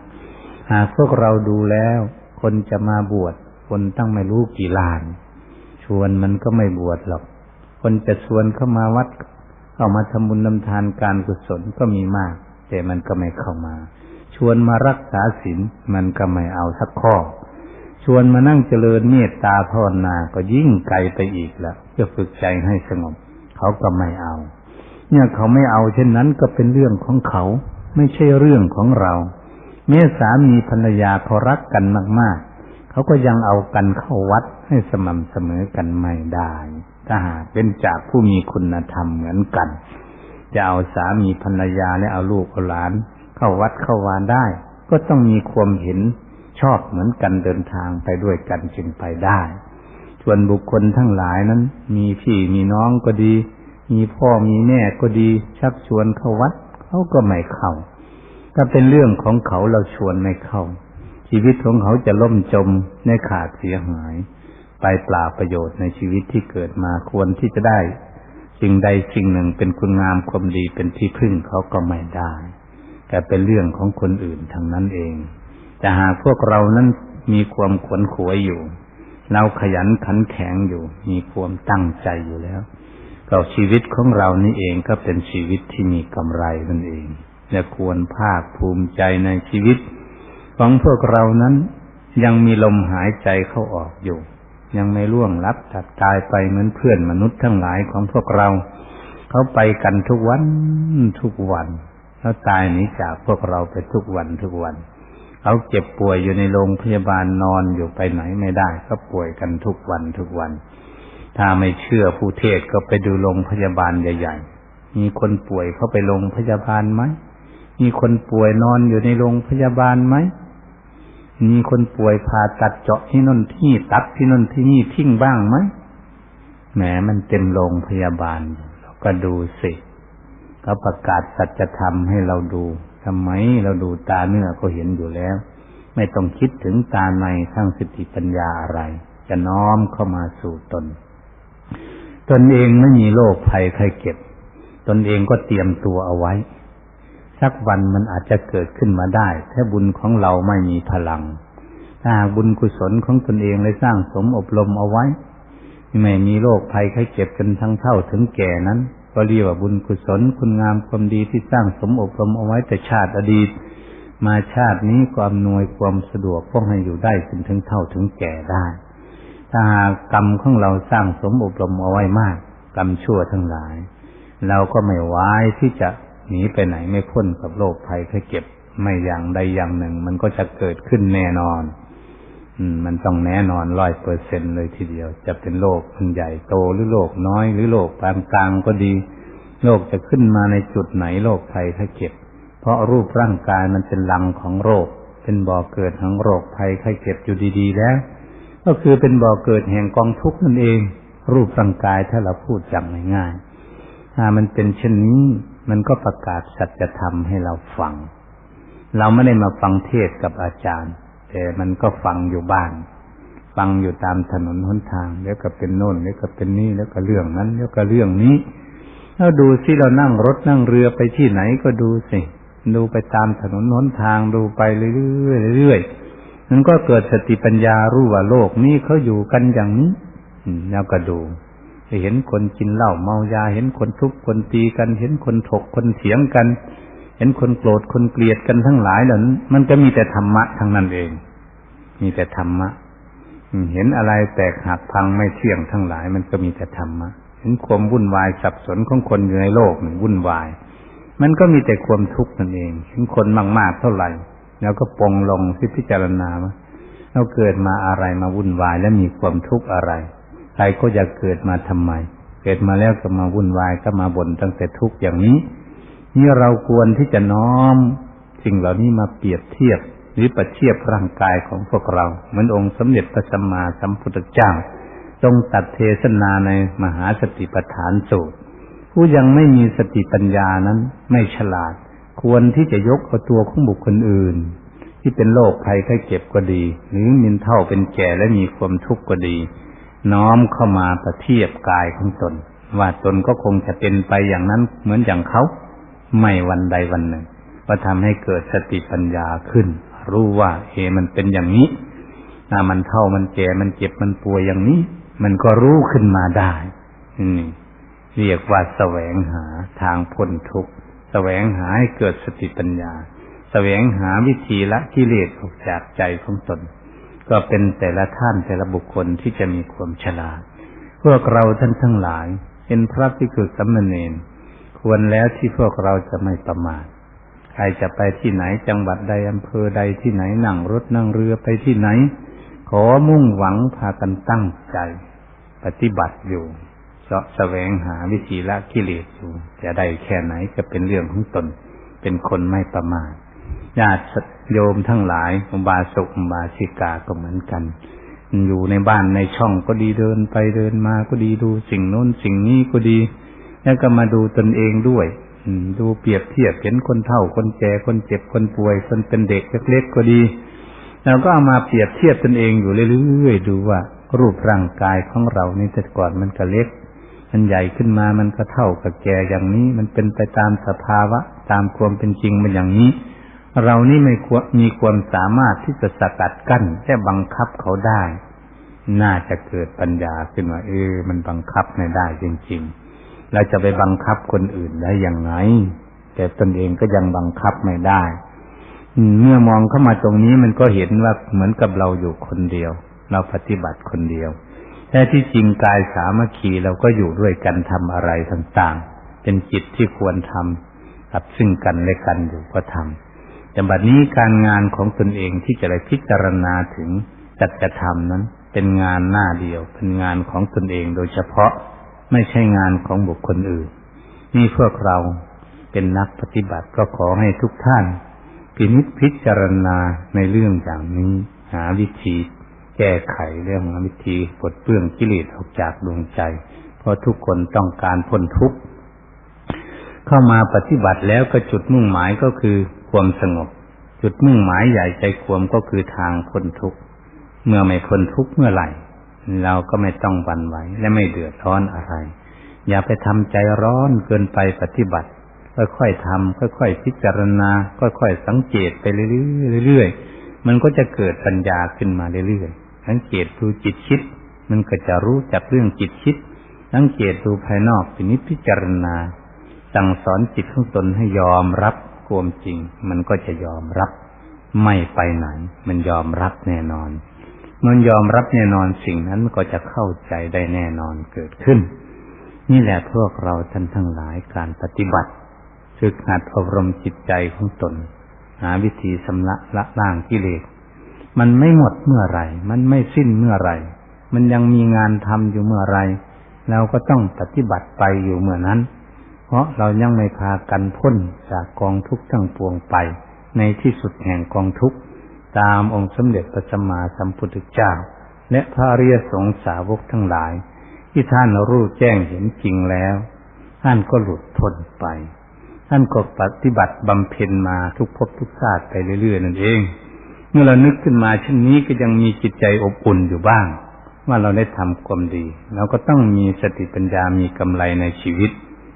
Speaker 2: หากพวกเราดูแล้วคนจะมาบวชคนตั้งไม่รู้กี่ล้านชวนมันก็ไม่บวชหรอกคนจะชวนเข้ามาวัดเข้ามาทำบุญทำทานการกุศลก็มีมากแต่มันก็ไม่เข้ามาชวนมารักษาศีลมันก็ไม่เอาสักข้อชวนมานั่งเจริญเมตตาภาวนาก็ยิ่งไกลไปอีกแล้วเพื่อฝึกใจให้สงบเขาก็ไม่เอาเนี่ยเขาไม่เอาเช่นนั้นก็เป็นเรื่องของเขาไม่ใช่เรื่องของเราแม้สามีภรรยาเขารักกันมากๆเขาก็ยังเอากันเข้าวัดให้สม่ำเสมอกันไม่ได้ถ้าหากเป็นจากผู้มีคุณธรรมเหมือนกันจะเอาสามีภรรยาและเอาลูกเอาหลานเข้าวัดเข้าวาได้ก็ต้องมีความเห็นชอบเหมือนกันเดินทางไปด้วยกันจึงไปได้ส่วนบุคคลทั้งหลายนั้นมีพี่มีน้องก็ดีมีพ่อมีแม่ก็ดีชักชวนเข้าวัดเขาก็ไม่เข้าถ้าเป็นเรื่องของเขาเราชวนไม่เข้าชีวิตของเขาจะล่มจมในขาดเสียหายไปเปล่าประโยชน์ในชีวิตที่เกิดมาควรที่จะได้สิ่งใดสิ่งหนึ่งเป็นคุณงามความดีเป็นที่พึ่งเขาก็ไม่ได้แต่เป็นเรื่องของคนอื่นทางนั้นเองแต่หากพวกเรานั้นมีความขวนขวายอยู่เราขยันขันแข็งอยู่มีความตั้งใจอยู่แล้วก็ชีวิตของเรานี่เองก็เป็นชีวิตที่มีกำไรนั่นเองและควรภาคภูมิใจในชีวิตของพวกเรานั้นยังมีลมหายใจเข้าออกอยู่ยังไม่ล่วงลับตัดตายไปเหมือนเพื่อนมนุษย์ทั้งหลายของพวกเราเขาไปกันทุกวันแล้วตายหนีจากพวกเราไปทุกวันเขาเจ็บป่วยอยู่ในโรงพยาบาลนอนอยู่ไปไหนไม่ได้ก็ป่วยกันทุกวันถ้าไม่เชื่อผู้เทศก็ไปดูโรงพยาบาลใหญ่ๆมีคนป่วยเข้าไปโรงพยาบาลไหมมีคนป่วยนอนอยู่ในโรงพยาบาลไหมมีคนป่วยผ่าตัดเจาะที่นั่นที่ตัดที่นั่นที่นี่ทิ้งบ้างไหมแหมมันเต็มโรงพยาบาลเราก็ดูสิเขาประกาศสัจธรรมให้เราดูทำไมเราดูตาเนื้อก็เห็นอยู่แล้วไม่ต้องคิดถึงตาในทางสติปัญญาอะไรจะน้อมเข้ามาสู่ตนเองไม่มีโรคภัยไข้เจ็บตนเองก็เตรียมตัวเอาไว้ สักวันมันอาจจะเกิดขึ้นมาได้ถ้าบุญของเราไม่มีพลังถ้าบุญกุศลของตนเองได้สร้างสมอบรมเอาไว้ไม่มีโรคภัยไข้เจ็บกันทั้งเฒ่าถึงแก่นั้นก็เรียกว่าบุญกุศลคุณงามความดีที่สร้างสมอบรมเอาไว้แต่ชาติอดีตมาชาตินี้ก็อำนวยความสะดวกพวกให้อยู่ได้จนถึงเฒ่าถึงแก่ได้ถ้าหากกรรมของเราสร้างสมอบรมเอาไว้มากกรรมชั่วทั้งหลายเราก็ไม่ไว้ที่จะหนีไปไหนไม่พ้นกับโรคภัยไข้เจ็บไม่อย่างใดอย่างหนึ่งมันก็จะเกิดขึ้นแน่นอนมันต้องแน่นอน100%เลยทีเดียวจะเป็นโรคมันใหญ่โตหรือโรคน้อยหรือโรคปานกลางก็ดีโรคจะขึ้นมาในจุดไหนโรคภัยไข้เจ็บเพราะรูปร่างกายมันเป็นรังของโรคเป็นบ่อเกิดของโรคภัยไข้เจ็บอยู่ดีๆแล้วก็คือเป็นบ่อเกิดแห่งกองทุกข์นั่นเองรูปร่างกายถ้าเราพูดอย่างง่ายๆถ้ามันเป็นเช่นนี้มันก็ประกาศสัจธรรมให้เราฟังเราไม่ได้มาฟังเทศกับอาจารย์แต่มันก็ฟังอยู่บ้านฟังอยู่ตามถนนหนทางแล้วก็เป็นโน่นแล้วก็เป็นนี่แล้วก็เรื่องนั้นแล้วก็เรื่องนี้แล้วดูสิเรานั่งรถนั่งเรือไปที่ไหนก็ดูสิดูไปตามถนนหนทางดูไปเรื่อยๆเรื่อยๆมันก็เกิดสติปัญญารู้ว่าโลกนี้เขาอยู่กันอย่างนี้แล้วก็ดูเห็นคนกินเหล้าเมายาเห็นคนทุบคนตีกันเห็นคนถกคนเถียงกันเห็นคนโกรธคนเกลียดกันทั้งหลายเหล่านั้นมันก็มีแต่ธรรมะทั้งนั้นเองมีแต่ธรรมะเห็นอะไรแตกหักพังไม่เที่ยงทั้งหลายมันก็มีแต่ธรรมะเห็นความวุ่นวายสับสนของคนอยู่ในโลกวุ่นวายมันก็มีแต่ความทุกข์นั่นเองเห็นคนมากๆเท่าไหร่แล้วก็ปรงลงที่พิจารณาว่าเราเกิดมาอะไรมาวุ่นวายและมีความทุกข์อะไรใครก็อยากเกิดมาทำไมเกิดมาแล้วก็มาวุ่นวายก็มาบ่นตั้งแต่ทุกข์อย่างนี้นี่เราควรที่จะน้อมสิ่งเหล่านี้มาเปรียบเทียบหรือประเทียบร่างกายของพวกเราเหมือนองค์สมเด็จพระสัมมาสัมพุทธเจ้าทรงตรัสเทศนาในมหาสติปัฏฐานสูตรผู้ยังไม่มีสติปัญญานั้นไม่ฉลาดควรที่จะยกเอาตัวของบุคคลอื่นที่เป็นโรคภัยไข้เจ็บก็ดีหรือมีเฒ่าเป็นแก่และมีความทุกข์ก็ดีน้อมเข้ามาประเทียบกายของตนว่าตนก็คงจะเป็นไปอย่างนั้นเหมือนอย่างเขาไม่วันใดวันหนึ่งก็ทำให้เกิดสติปัญญาขึ้นรู้ว่ามันเป็นอย่างนี้มันเฒ่ามันแก่มันเจ็บมันป่วยอย่างนี้มันก็รู้ขึ้นมาได้เรียกว่าแสวงหาทางพ้นทุกข์แสวงหาให้เกิดสติปัญญาแสวงหาวิธีละกิเลสออกจากใจของตนก็เป็นแต่ละท่านแต่ละบุคคลที่จะมีความฉลาดพวกเราท่านทั้งหลายเป็นพระภิกษุสามเณรควรแล้วที่พวกเราจะไม่ประมาทใครจะไปที่ไหนจังหวัดใดอำเภอใดที่ไหนนั่งรถนั่งเรือไปที่ไหนขอมุ่งหวังพากันตั้งใจปฏิบัติอยู่แสวงหาวิธีละกิเลสอยู่จะได้แค่ไหนก็เป็นเรื่องของตนเป็นคนไม่ประมาทญาติโยมทั้งหลายอุบาสกอุบาสิกาก็เหมือนกันอยู่ในบ้านในช่องก็ดีเดินไปเดินมาก็ดีดูสิ่งโน้นสิ่งนี้ก็ดีแล้วก็มาดูตนเองด้วยดูเปรียบเทียบเห็นคนเฒ่าคนแก่คนเจ็บคนป่วยคนเป็นเด็กเล็กๆก็ดีเราก็เอามาเปรียบเทียบตนเองอยู่เรื่อยๆดูว่ารูปร่างกายของเรานี่แต่ก่อนมันก็เล็กมันใหญ่ขึ้นมามันก็เฒ่ากับแก่อย่างนี้มันเป็นไปตามสภาวะตามความเป็นจริงมันอย่างนี้เรานี่ไม่มีความสามารถที่จะสกัดกั้นและบังคับเขาได้น่าจะเกิดปัญญาขึ้นว่ามันบังคับไม่ได้จริงๆเราจะไปบังคับคนอื่นได้ยังไงแต่ตนเองก็ยังบังคับไม่ได้เมื่อมองเข้ามาตรงนี้มันก็เห็นว่าเหมือนกับเราอยู่คนเดียวเราปฏิบัติคนเดียวแต่ที่จริงกายสามัคคีเราก็อยู่ด้วยกันทำอะไรต่างๆเป็นจิตที่ควรทำกับซึ่งกันและกันอยู่ก็ทำแต่บัดนี้การงานของตนเองที่จะได้พิจารณาถึงสัจธรรมนั้นเป็นงานหน้าเดียวเป็นงานของตนเองโดยเฉพาะไม่ใช่งานของบุคคลอื่นนี่พวกเราเป็นนักปฏิบัติก็ขอให้ทุกท่านพิจารณาในเรื่องอย่างนี้หาวิธีแก้ไขเรื่องวิธีปลดเปลื้องกิเลสออกจากดวงใจเพราะทุกคนต้องการพ้นทุกข์เข้ามาปฏิบัติแล้วก็จุดมุ่งหมายก็คือความสงบจุดมุ่งหมายใหญ่ใจความก็คือทางพ้นทุกข์เมื่อไม่พ้นทุกข์เมื่อไหร่เราก็ไม่ต้องหวั่นไหวและไม่เดือดร้อนอะไรอย่าไปทำใจร้อนเกินไปปฏิบัติ ค่อยๆทำค่อยๆพิจารณาค่อยๆสังเกตไปเรื่อยๆมันก็จะเกิดปัญญาขึ้นมาเรื่อยๆสังเกตดูจิตคิดมันก็จะรู้จักเรื่องจิตคิดสังเกตดูภายนอกพิจารณาสั่งสอนจิตของตนให้ยอมรับความจริงมันก็จะยอมรับไม่ไปไหนมันยอมรับแน่นอนมันยอมรับแน่นอนสิ่งนั้นมันก็จะเข้าใจได้แน่นอนเกิดขึ้นนี่แหละพวกเราท่านทั้งหลายการปฏิบัติฝึกหัดอบรมจิตใจของตนหาวิธีชำระละล้างกิเลสมันไม่หมดเมื่อไรมันไม่สิ้นเมื่อไรมันยังมีงานทำอยู่เมื่อไรเราก็ต้องปฏิบัติไปอยู่เมื่อนั้นเพราะเรายังไม่พากันพ้นจากกองทุกข์ทั้งปวงไปในที่สุดแห่งกองทุกข์ตามองค์สมเด็จพระสัมมาสัมพุทธเจ้าและพระอริยสงฆ์สาวกทั้งหลายที่ท่านรู้แจ้งเห็นจริงแล้วท่านก็หลุดพ้นไปท่านก็ปฏิบัติบำเพ็ญมาทุกภพทุกชาติไปเรื่อยๆนั่นเองเมื่อเรานึกขึ้นมาเช่นนี้ก็ยังมีจิตใจอบอุ่นอยู่บ้างว่าเราได้ทำความดีเราก็ต้องมีสติปัญญามีกำไรในชีวิต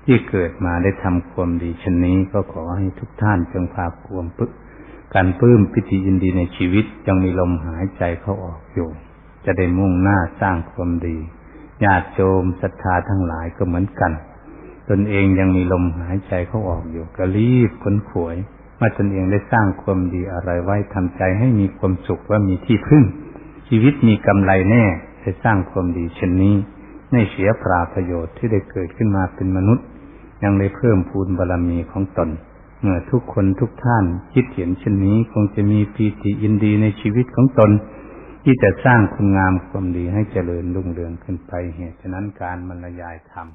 Speaker 2: ที่เกิดมาได้ทำความดีเช่นนี้ก็ขอให้ทุกท่านจงพาความการปลื้มปิติยินดีในชีวิตยังมีลมหายใจเข้าออกอยู่จะได้มุ่งหน้าสร้างความดีญาติโยมศรัทธาทั้งหลายก็เหมือนกันตนเองยังมีลมหายใจเข้าออกอยู่ก็รีบขวนขวยว่าตนเองได้สร้างความดีอะไรไว้ทำใจให้มีความสุขว่ามีที่พึ่งชีวิตมีกำไรแน่ได้สร้างความดีเช่นนี้ไม่เสียเปล่าประโยชน์ที่ได้เกิดขึ้นมาเป็นมนุษย์ยังได้เพิ่มพูนบารมีของตนเมื่อทุกคนทุกท่านคิดเห็นเช่นนี้คงจะมีปีติยินดีในชีวิตของตนที่จะสร้างคุณงามความดีให้เจริญรุ่งเรืองขึ้นไปเหตุฉะนั้นการบรรยายธรรม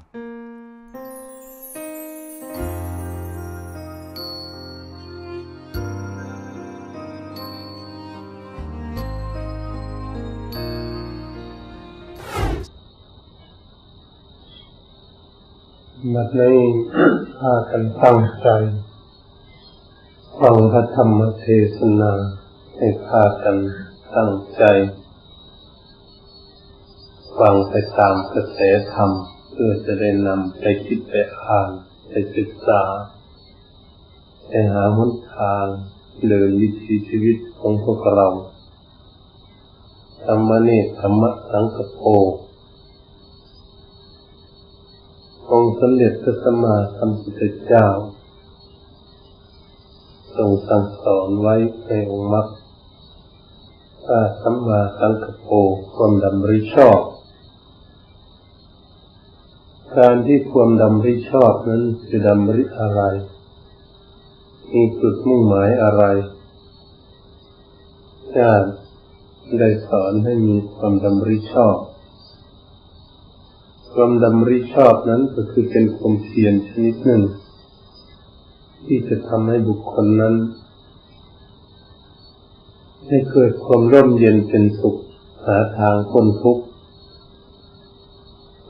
Speaker 3: บัดนี้พากันตั้งใจฟังพระธรรมเทศนาให้พากันตั้งใจฟังไปตามกระแสธรรมเพื่อจะได้นำไปคิดไปอ่านไปศึกษาไปหาหนทางเดินวิถีชีวิตของพวกเราธรรมะนี่ธรรมะสังกัปโปองค์สมเด็จพระสัมมาสัมพุทธเจ้าทรงสั่งสอนไว้ในองค์มรรคว่าสัมมาสังกัปโปความดำริชอบการที่ความดำริชอบนั้นจะดำริอะไรมีจุดมุ่งหมายอะไรญาติได้สอนให้มีความดำริชอบความดำริชอบนั้นก็คือเป็นความเพียรชนิดหนึ่งที่จะทำให้บุคคลนั้นให้เกิดความร่มเย็นเป็นสุขหาทางพ้นทุกข์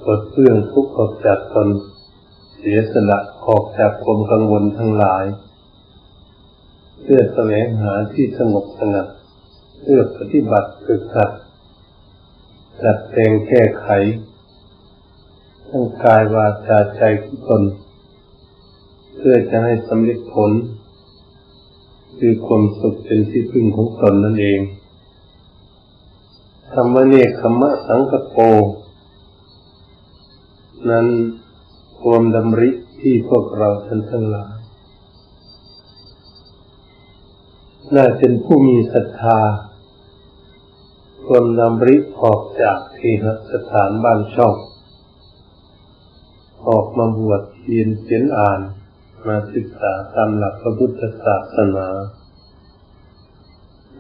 Speaker 3: ปลดเปลื้องทุกข์ออกจากตนเสียสละออกจากความกังวลทั้งหลายเพื่อแสวงหาที่สงบสงัดเพื่อปฏิบัติฝึกหัดจัดแต่งแก้ไขทั้งกายวาจาใจของตนเพื่อจะให้สำเร็จผลคือความสุขเป็นที่พึ่งของตนนั่นเองธรรมะเนกขมะสังกัปโปนั้นความดำริที่พวกเราท่านทั้งหลายน่าเป็นผู้มีศรัทธาความดำริออกจากที่สถานบ้านช่องออกมาบวชเขียนอ่านมาศึกษาตามหลักพระพุทธศาสนา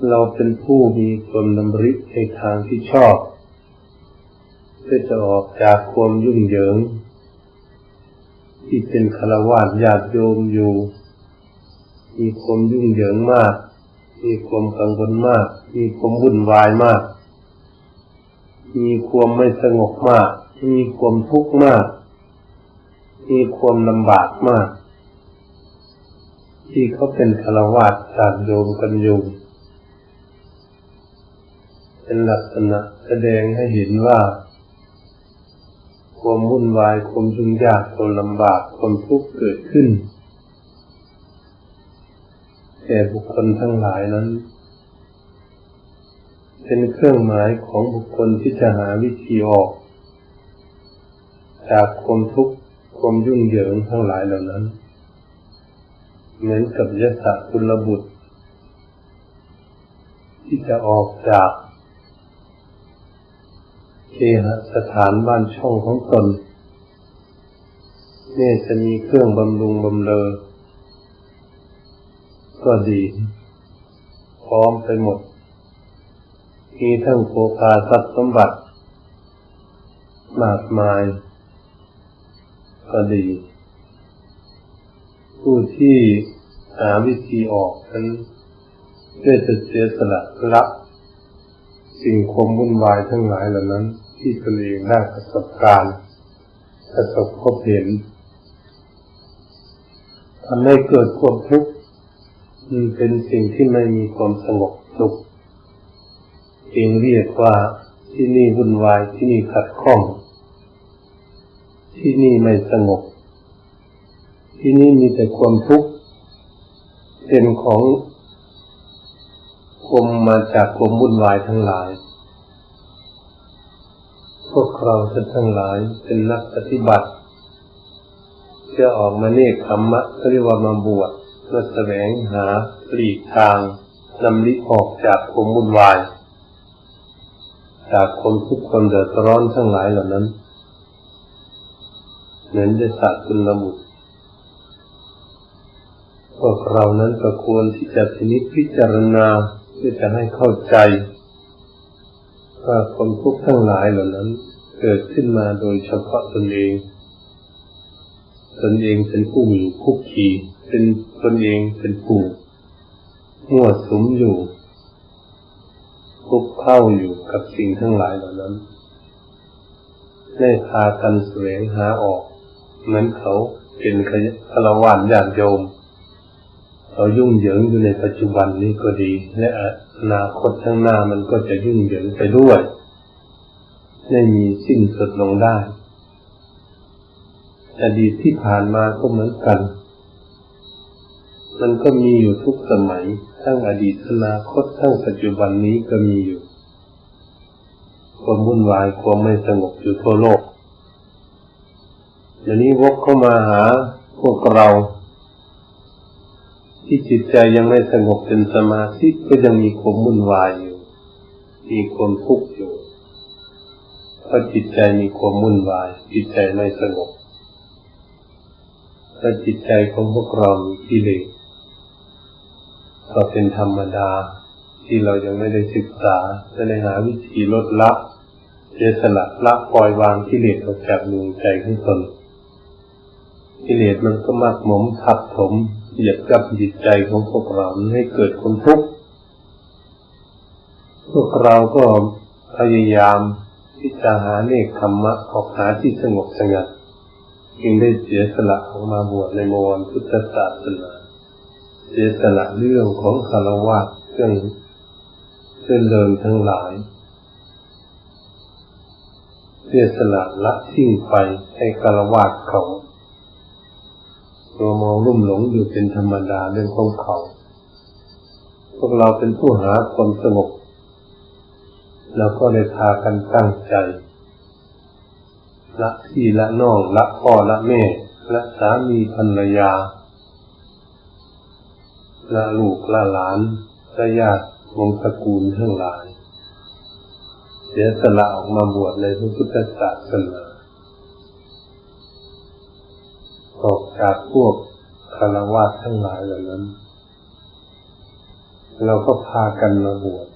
Speaker 3: เราเป็นผู้มีความดำริในทางที่ชอบเพื่อจะออกจากความยุ่งเหยิงที่เป็นฆราวาสญาติโยมอยู่มีความยุ่งเหยิงมากมีความกังวลมากมีความวุ่นวายมากมีความไม่สงบมากมีความทุกข์มากมีความลำบากมากที่เขาเป็นฆราวาสญาติโยมกันอยู่เป็นลักษณะแสดงให้เห็นว่าความวุ่นวายความยุ่งยากความลำบากความทุกข์เกิดขึ้น แต่บุคคลทั้งหลายนั้นเป็นเครื่องหมายของบุคคลที่จะหาวิธีออกจากความทุกข์ความยุ่งเหยิงทั้งหลายเหล่านั้นเหมือนกับยศกุลบุตรที่จะออกจากเคหสถานบ้านช่องของตนนี่จะมีเครื่องบำรุงบำเรอก็ดีพร้อมไปหมดมีทั้งโภคาทรัพย์สมบัติมากมายก็ดีผู้ที่หาวิธีออกนั้นเพื่อจะเสียสละละสิ่งความวุ่นวายทั้งหลายเหล่านั้นที่ตนเองได้ประสบการณ์ประสบพบเห็นทำให้เกิดความทุกข์เป็นสิ่งที่ไม่มีความสงบสุขจึงเรียกว่าที่นี่วุ่นวายที่นี่ขัดข้องที่นี่ไม่สงบที่นี่มีแต่ความทุกข์เป็นของความมาจากความวุ่นวายทั้งหลายพวกเราทั้งหลายเป็นนักปฏิบัติเพื่อออกมาเนกขัมมะเรียกว่ามาบวชเพื่อแสวงหาหลีกทางนำลิออกจากความวุ่นวายจากความทุกข์ความเดือดร้อนทั้งหลายเหล่านั้นเหมือนได้ศาสตร์คุณบุตรพวกเรานั้นก็ควรที่จะพิจารณาเพื่อจะให้เข้าใจว่าความทุกข์ทั้งหลายเหล่านั้นเกิดขึ้นมาโดยเฉพาะตนเองเป็นผู้มีคุกคีเป็นตนเองเป็นผู้มั่วสุมอยู่คุกเข้าอยู่กับสิ่งทั้งหลายเหล่านั้นได้พากันแสวงหาออกเหมือนเขาเป็นฆราวาสญาติโยมเขายุ่งเหยิงอยู่ในปัจจุบันนี้ก็ดีและอนาคตข้างหน้ามันก็จะยุ่งเหยิงไปด้วยไม่มีสิ้นสุดลงได้อดีตที่ผ่านมาก็เหมือนกันมันก็มีอยู่ทุกสมัยทั้งอดีตอนาคตทั้งปัจจุบันนี้ก็มีอยู่ความวุ่นวายความไม่สงบอยู่ทั่วโลกเดี๋ยวนี้วกเข้ามาหาพวกเราที่จิตใจยังไม่สงบเป็นสมาธิก็ยังมีความวุ่นวายอยู่มีความทุกข์อยู่เพราะจิตใจมีความวุ่นวายจิตใจไม่สงบถ้าจิตใจของพวกเรามีกิเลสก็เป็นธรรมดาที่เรายังไม่ได้ศึกษาจะได้หาวิธีลดละเสียสละละปล่อยวางกิเลสออกจากดวงใจของตนกิเลสมันก็มักหมมทับถมเหยียบกับจิตใจของพวกเราให้เกิดความทุกข์พวกเราก็พยายามที่จะหาเนกขัมมะออกหาที่สงบสงัดจึงได้เสียสละออกมาบวชในบวรพุทธศาสนาเสียสละเรื่องของฆราวาสเครื่องเดินทั้งหลายเสียสละละทิ้งไปให้ฆราวาสเขาตัวมองลุ่มหลงอยู่เป็นธรรมดาเรื่องของเขาพวกเราเป็นผู้หาความสงบแล้วก็ได้พากันตั้งใจละพี่ละน้องละพ่อละแม่ละสามีภรรยาละลูกละหลานละญาติวงศ์ตระกูลทั้งหลายเสียสละออกมาบวชในพระพุทธศาสนาออกจากพวกฆราวาสทั้งหลายเหล่านั้นเราก็พากันมาบวช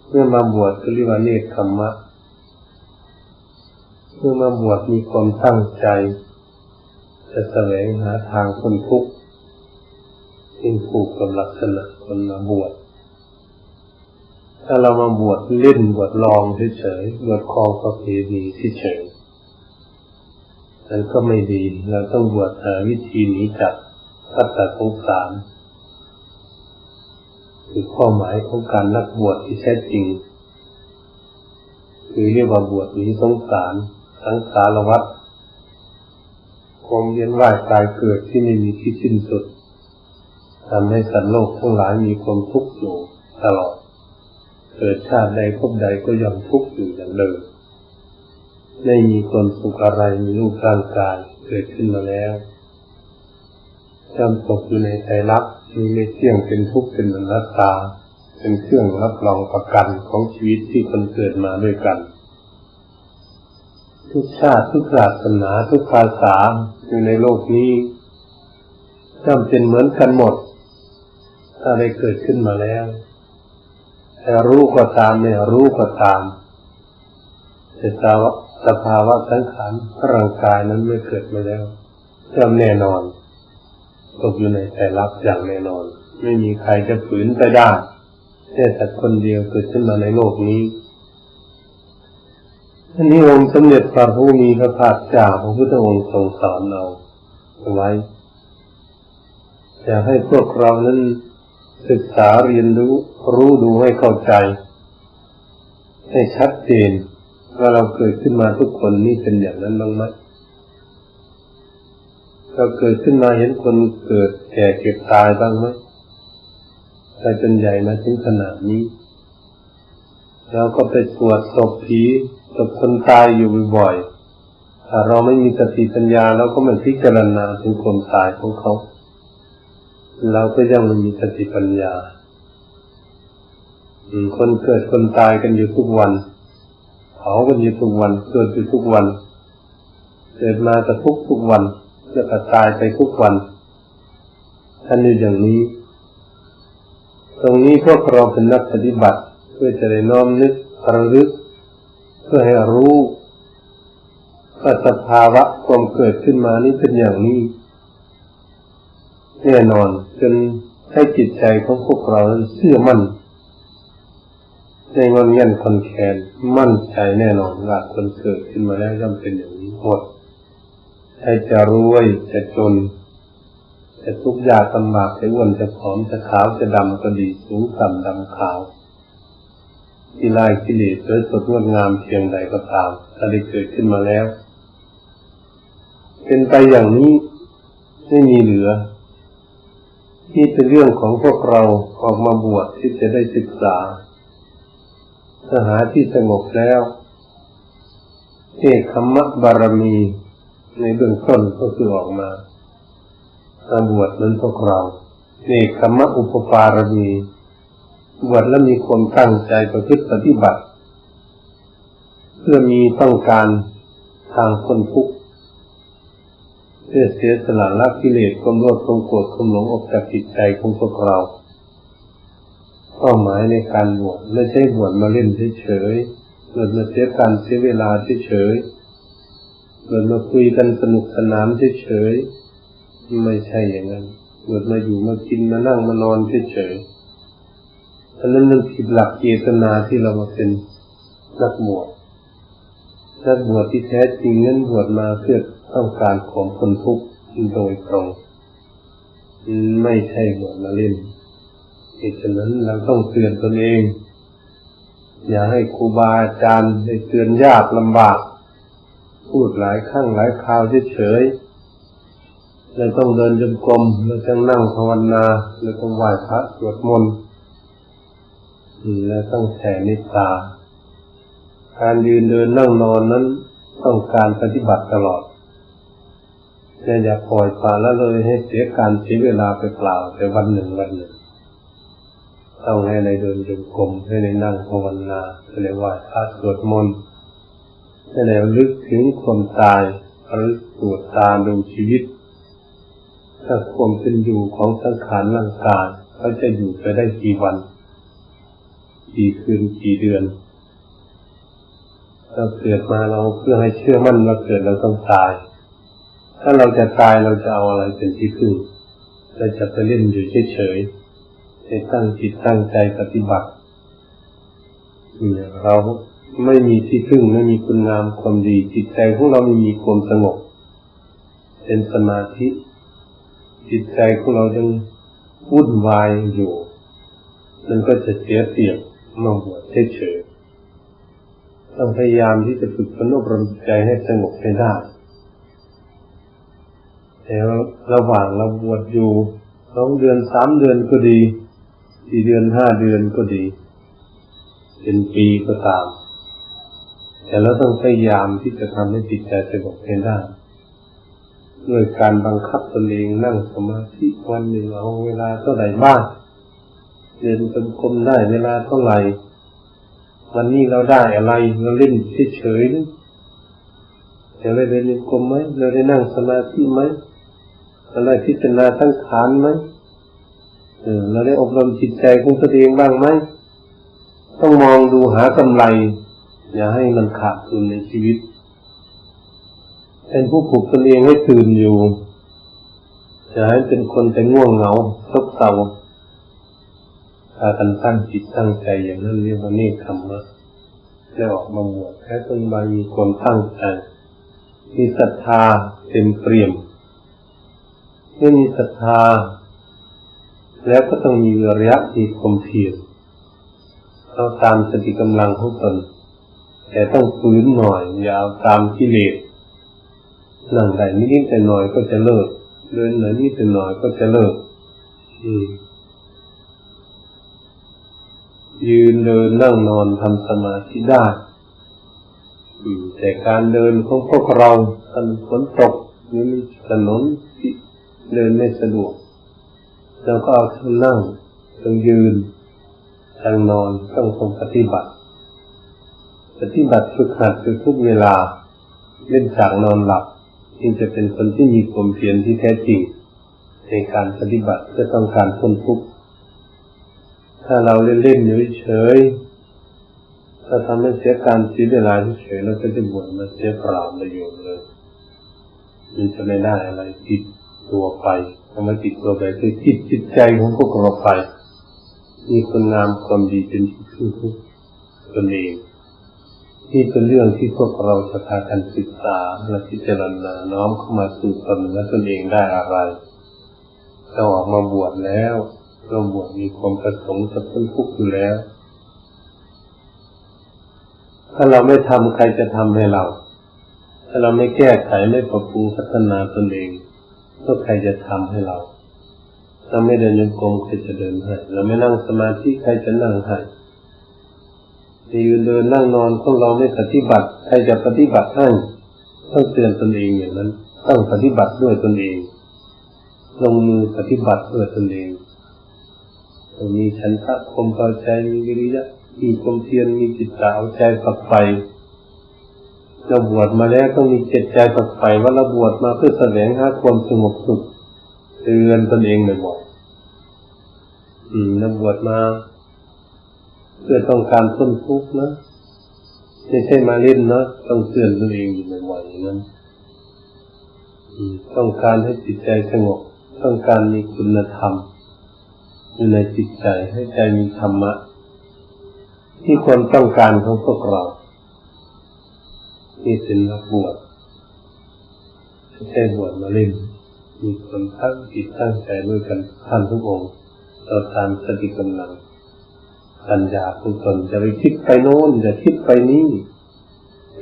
Speaker 3: เมื่อมาบวชก็เรียกว่าเนกขัมมะเมื่อมาบวชมีความตั้งใจจะแสวงหาทางพ้นทุกข์ซึ่งผูกกับลักษณะคนมาบวชถ้าเรามาบวชเล่นบวชลองเฉยๆบวชครองประเพณีเฉยๆนั้นก็ไม่ดีเราต้องบวชหาวิธีหนีจากวัฏสงสารคือข้อหมายของการนักบวชที่แท้จริงคือเรียกว่าบวชหนีสงสารสังสารวัฏความเวียนว่ายตายเกิดที่ไม่มีที่สิ้นสุด ทำให้สัตว์โลกทั้งหลายมีความทุกข์อยู่ตลอดเกิดชาติใดภพใดก็ย่อมทุกข์อยู่อย่างเดิมไม่มีความสุขอะไรมีรูปร่างกายเกิดขึ้นมาแล้วย่อมตกอยู่ในไตรลักษณ์มีไม่เที่ยงเป็นทุกข์เป็นอนัตตาเป็นเครื่องรับรองประกันของชีวิตที่คนเกิดมาด้วยกันทุกชาติทุกศาสนาทุกภาษาอยู่ในโลกนี้ย่อมเป็นเหมือนกันหมดถ้าได้เกิดขึ้นมาแล้วแต่รู้ก็ตามไม่รู้ก็ตามแต่สภาวะสังขารร่างกายนั้นไม่เกิดมาแล้วย่อมแน่นอนตกอยู่ในไตรลักษณ์อย่างแน่นอนไม่มีใครจะฝืนไปได้แค่แต่คนเดียวเกิดขึ้นมาในโลกนี้อันนี้องค์สมเด็จพระผู้มีพระภาคเจ้าพระพุทธองค์ทรงสอนเราไว้อยากให้พวกเรานั้นศึกษาเรียนรู้ดูให้เข้าใจให้ชัดเจนว่าเราเกิดขึ้นมาทุกคนนี่เป็นอย่างนั้นบ้างไหมเราเกิดขึ้นมาเห็นคนเกิดแก่เก็บตายบ้างไหมใครเป็นใหญ่มาถึงขนาดนี้เราก็ไปสวดศพผีศพคนตายอยู่บ่อยๆถ้าเราไม่มีสติปัญญาเราก็ไม่พิจารณาถึงความตายของเขาเราก็ยังไม่มีสติปัญญาคนเกิดคนตายกันอยู่ทุกวันเผากันอยู่ทุกวันเกิดอยู่ทุกวันเกิดมาก็ทุกวันแล้วก็ตายไปทุกวันท่านอยู่อย่างนี้ตรงนี้พวกเราเป็นนักปฏิบัติเพื่อจะได้น้อมนึกระลึกเพื่อให้รู้ว่าสภาวะความเกิดขึ้นมานี้เป็นอย่างนี้แน่นอนจนให้จิตใจของพวกเราเชื่อมั่นในงอนเงียนคนแคนมั่นใจแน่นอนว่าคนเกิดขึ้นมาแล้วย่อมเป็นอย่างนี้หมดใครจะรวยจะจนจะทุกข์ยากลำบากจะอ้วนจะผอมจะขาวจะดำก็ดีสูงต่ำดำขาวที่ไล่กิเลสสดงดงามเพียงใดก็ตามถ้าได้เกิดขึ้นมาแล้วเป็นไปอย่างนี้ไม่มีเหลือนี่เป็นเรื่องของพวกเราออกมาบวชที่จะได้ศึกษาถ้าหาที่สงบแล้วเอกขมะบารมีในเบื้องต้นก็คือออกมาบวชนั้นพวกเราเอกขมะอุปปารมีบวชแล้วมีความตั้งใจประพฤติปฏิบัติเพื่อมีต้องการทางพ้นทุกข์เพื่อเสียสละละกิเลสความโลภความโกรธความหลงออกจากจิตใจของพวกเราเป้าหมายในการบวชไม่ใช่บวชมาเล่นเฉยๆบวชมาเสียการเสียเวลาเฉยๆบวชมาคุยกันสนุกสนานเฉยๆไม่ใช่อย่างนั้นบวชมาอยู่มากินมานั่งมานอนเฉยๆอันนั้นมันผิดหลักเจตนาที่เรามาเป็นนักบวชที่แท้จริงนั้นบวชมาเพื่อต้องการความพ้นทุกข์โดยตรงไม่ใช่บวชมาเล่นเหตุฉะนั้นเราต้องเตือนตนเองอย่าให้ครูบาอาจารย์ได้เตือนยากลำบากพูดหลายครั้งหลายคราวเฉยๆเราต้องเดินจงกรมเราต้องนั่งภาวนาเราต้องไหว้พระสวดมนต์และต้องแผ่เมตตาการยืนเดินนั่งนอนนั้นต้องการปฏิบัติตลอดอย่าปล่อยปละละเลยให้เสียการเสียเวลาไปเปล่าแต่วันหนึ่งต้องให้ในเดินจงกรมให้ในนั่งภาวนาให้ในไหว้พระสวดมนต์ให้ในระลึกถึงความตายระลึกตรวจตาดูชีวิตถ้าความเป็นอยู่ของสังขารร่างกายเขาจะอยู่ไปได้กี่วันกี่คืนกี่เดือนเราเกิดมาเราเพื่อให้เชื่อมั่นว่าเกิดเราต้องตายถ้าเราจะตายเราจะเอาอะไรเป็นที่พึ่งเราจะไปเล่นอยู่เฉยๆให้ตั้งจิตตั้งใจปฏิบัติเราไม่มีที่พึ่งไม่มีคุณงามความดีจิตใจของเราไม่มีความสงบเป็นสมาธิจิตใจของเรายังวุ่นวายอยู่มันก็จะเสียเปรียบมาบวชเฉยๆต้องพยายามที่จะฝึกฝนอบรมใจให้สงบให้ได้แล้วระหว่างเราบวชอยู่ 2 เดือน 3 เดือนก็ดี 4 เดือน 5 เดือนก็ดี เป็นปีก็ตามแต่เราต้องพยายามที่จะทำให้จิตใจสงบให้ได้ด้วยการบังคับตนเองนั่งสมาธิวันหนึ่งเอาเวลาเท่าไหร่บ้างเดินจงกรมได้เวลาเท่าไหร่วันนี้เราได้อะไรเราเล่นเฉยๆนี่เราได้เดินจงกรมไหมเราได้นั่งสมาธิไหมเราได้พิจารณาสังขารไหมเราได้อบรมจิตใจของตัวเองบ้างไหมต้องมองดูหากำไรอย่าให้มันขาดทุนในชีวิตเป็นผู้ปลุกตนเองให้ตื่นอยู่อย่าให้เป็นคนแต่ง่วงเหงาซบเซาพากันตั้งจิตตั้งใจอย่างนั้นเรียกว่าเนกขมมะแล้วออกมาบวชแค่ต้นใบมีความตั้งใจมีศรัทธาเต็มเปี่ยมเมื่อมีศรัทธาแล้วก็ต้องมีวิริยะมีความเพียรเอาตามสติกำลังของตนแต่ต้องฝืนหน่อยอย่าเอาตามกิเลสนั่งได้นิดๆแต่หน่อยก็จะเลิกเดินหน่อยนิดแต่หน่อยก็จะเลิกยืนเดินนั่งนอนทำสมาธิได้แต่การเดินของพวกเราฝนตกหรือมีถนนที่เดินไม่สะดวกเราก็เอาทั้งนั่งทั้งยืนทั้งนอนต้องปฏิบัติฝึกหัดคือทุกเวลาเล่นจากนอนหลับจึงจะเป็นคนที่มีความเพียรที่แท้จริงในการปฏิบัติเพื่อต้องการพ้นทุกข์ถ้าเราเล่นๆอยู่เฉยถ้าทำให้เสียการเสียเวลาเฉยแล้วก็จะบวชมาเสียเปล่าประโยชน์เลยมันจะไม่ได้อะไรติดตัวไปทำให้ติดตัวไปคือจิตใจของพวกเราไปมีคุณงามความดีเป็นที่พึ่งตนเองนี่เป็นเรื่องที่พวกเราจะพากันศึกษาและพิจารณาน้อมเข้ามาสู่ตนและตนเองได้อะไรเราออกมาบวชแล้วเราบวชมีความประสงค์จะพ้นทุกข์อยู่แล้วถ้าเราไม่ทำใครจะทำให้เราถ้าเราไม่แก้ไขไม่ปรับปรุงพัฒนาตนเองก็ใครจะทำให้เราเราไม่เดินจงกรมใครจะเดินให้เราไม่นั่งสมาธิใครจะนั่งให้ยืนเดินนั่งนอนของเราไม่ปฏิบัติใครจะปฏิบัติให้ต้องเตือนตนเองอย่างนั้นต้องปฏิบัติด้วยตนเองลงมือปฏิบัติด้วยตนเองต้องมีฉันทะความพอใจมีวิริยะมีความเพียรมีจิตตาเอาใจฝักใฝ่เราบวชมาแล้วต้องมีจิตใจฝักใฝ่ว่าเราบวชมาเพื่อแสวงหาความสงบสุขเตือนตนเองบ่อยๆเราบวชมาเพื่อต้องการพ้นทุกข์นะไม่ใช่มาเล่นนะต้องเตือนตนเองอยู่บ่อยๆอย่างนั้นต้องการให้จิตใจสงบต้องการมีคุณธรรมอยู่ในจิตใจให้ใจมีธรรมะที่ควรต้องการของพวกเราที่เป็นนักบวชไม่ใช่บวชมาเล่นมีคนตั้งจิตตั้งใจด้วยกันท่านทุกองค์เราตามสติกำลังปัญญาของตนจะไปคิดไปโน้นจะคิดไปนี้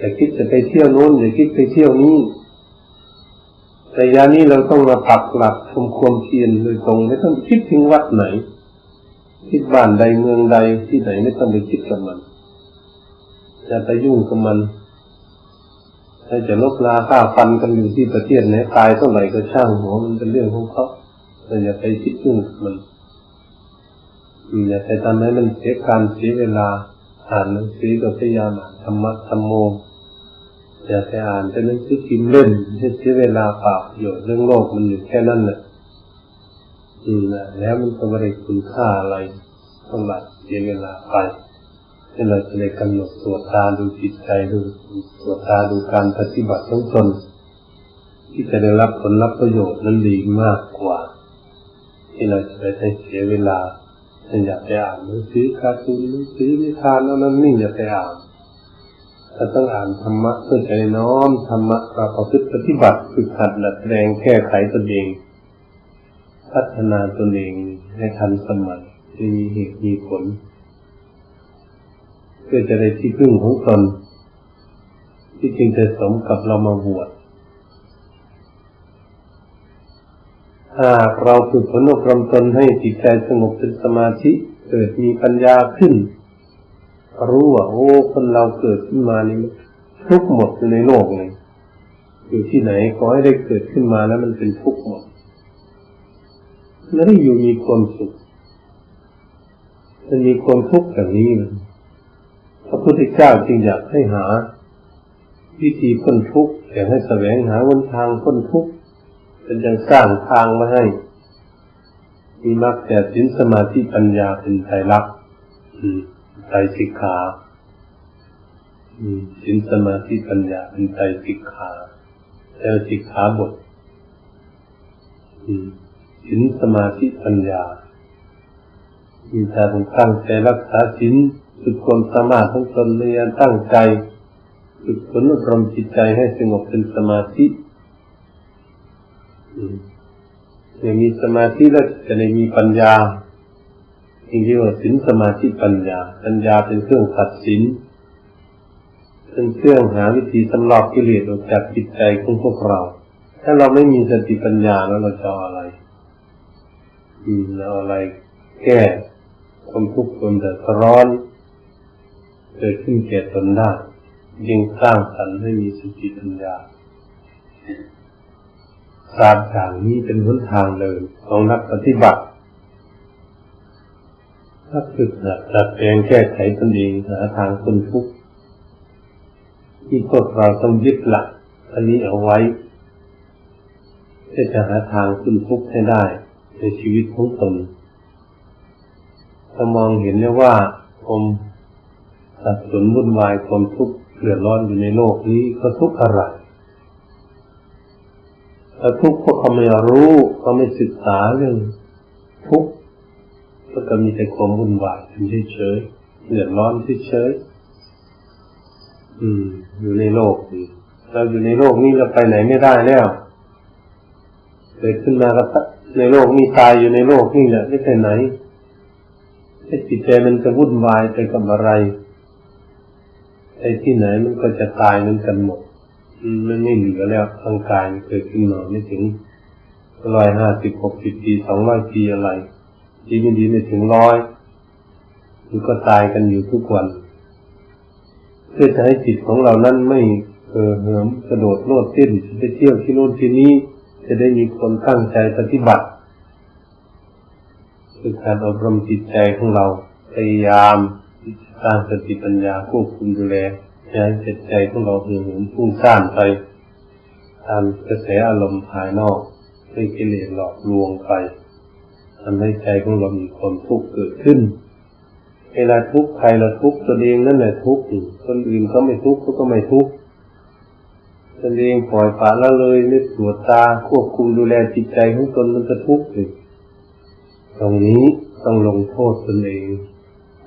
Speaker 3: จะคิดจะไปเที่ยวโน้นจะคิดไปเที่ยวนี้แต่ยานี้เราต้องมาปักหลักทำความเพียรโดยตรงไม่ต้องคิดถึงวัดไหนคิดบ้านใดเมืองใดที่ไหนไม่ต้องไปคิดกับมันอย่าไปยุ่งกับมันถ้าจะลบลาฆ่าฟันกันอยู่ที่ประเทศไหนตายเท่าไหร่ก็ช่างหัวมันเป็นเรื่องของเขาแต่อย่าไปคิดยุ่งกับมันอย่าไปทำให้มันเสียการเสียเวลาอ่านหนังสือก็พยายามอ่านธรรมะธรรมโมอย่าไปอ่านแต่หนังสือพิมพ์เล่นให้เสียเวลาเปล่าประโยชน์เรื่องโลกมันอยู่แค่นั้นแหละแล้วมันก็ไม่ได้คุณค่าอะไรเท่าไหร่เสียเวลาไปให้เราจะได้กำหนดตรวจตาดูจิตใจดูตรวจตาดูการปฏิบัติของตนที่จะได้รับผลรับประโยชน์นั้นดีมากกว่าที่เราจะได้เสียเวลาอย่าไปอ่านหนังสือการ์ตูนหนังสือนิทานนั่นนี่อย่าไปอ่านเราต้องอ่านธรรมะเพื่อใจน้อมธรรมะเราประพฤติปฏิบัติฝึกหัดดัดแปลงแก้ไขตนเองพัฒนาตนเองให้ทันสมัยที่มีเหตุมีผลเพื่อจะได้ที่พึ่งของตนที่จึงจะสมกับเรามาบวช ถ้าเราฝึกฝนอบรมตนให้จิตใจสงบเป็นสมาธิเกิดมีปัญญาขึ้นรู้ว่าโอ้คนเราเกิดขึ้นมานี่ทุกข์หมดในโลกเลยอยู่ที่ไหนขอให้ได้เกิดขึ้นมาแล้วมันเป็นทุกข์หมดแล้วได้อยู่มีความสุขมันมีความทุกข์อย่างนี้พระพุทธเจ้าจึงอยากให้หาวิธีพ้นทุกข์อยากให้แสวงหาหนทางพ้นทุกข์เป็นยังสร้างทางมาให้มีมรรคแต่ศีลสมาธิปัญญาเป็นไตรลักษณ์ไตรสิกขาศีลสมาธิปัญญาเป็นไตรสิกขาแล้วสิกขาบทศีลสมาธิปัญญามีการตั้งใจรักษาศีลสุดความสามารถของตนในการตั้งใจฝึกฝนอบรมจิตใจให้สงบเป็นสมาธิอย่างมีสมาธิแล้วจะได้มีปัญญาจริงๆว่าศีลสมาธิปัญญาเป็นเครื่องตัดสินเป็นเครื่องหาวิธีสำรอกกิเลสออกจากจิตใจของพวกเราถ้าเราไม่มีสติปัญญาแล้วเราจะเอาอะไรเราเอาอะไรแก้ความทุกข์ความเดือดร้อนเกิดขึ้นแก่ตนได้ยิ่งสร้างสรรค์ให้มีสติปัญญาศาสตร์อย่างนี้เป็นหนทางเลยของนักปฏิบัติถ้าฝึกหัดดัดแปลงแก้ไขตนเองหาทางพ้นทุกข์ที่พวกเราต้องยึดหลักอันนี้เอาไว้เพื่อจะหาทางพ้นทุกข์ให้ได้ในชีวิตของตนถ้ามองเห็นแล้วว่าความสับสนวุ่นวายความทุกข์เดือดร้อนอยู่ในโลกนี้เขาทุกข์อะไรถ้าทุกข์เพราะเขาไม่รู้เขาไม่ศึกษาเรื่องทุกข์ก็มีแต่ความวุ่นวายเฉยๆเดือดร้อนเฉยๆอยู่ในโลกนี้เราอยู่ในโลกนี้เราไปไหนไม่ได้แล้วเกิดขึ้นมาก็ในโลกนี้ตายอยู่ในโลกนี้แหละไม่ไปไหนจิตใจมันจะวุ่นวายไปกับอะไรไอ้ที่ไหนมันก็จะตายเหมือนกันหมดมันไม่เหลือแล้วร่างกายเกิดขึ้นมาไม่ถึง150-60 ปี200 ปีอะไรดีไม่ดีไม่ถึง100มันก็ตายกันอยู่ทุกวันเพื่อจะให้จิตของเรานั้นไม่เหิมกระโดดโลดเต้นไปเที่ยวที่โน่นที่นี้จะได้มีคนตั้งใจปฏิบัติคือการอบรมจิตใจของเราพยายามสร้างสติปัญญาควบคุมดูแลอย่าให้จิตใจของเราเหิมฟุ้งซ่านไปตามกระแสอารมณ์ภายนอกให้กิเลสหลอกลวงไปทำให้ใจของเรามีความทุกข์เกิดขึ้นเวลาทุกข์ใครละทุกข์ตัวเองนั่นแหละทุกข์คนอื่นเขาไม่ทุกข์เขาก็ไม่ทุกข์ตัวเองปล่อยปละละเลยไม่ตรวจตาควบคุมดูแลจิตใจของตนมันจะทุกข์ตรงนี้ต้องลงโทษตนเอง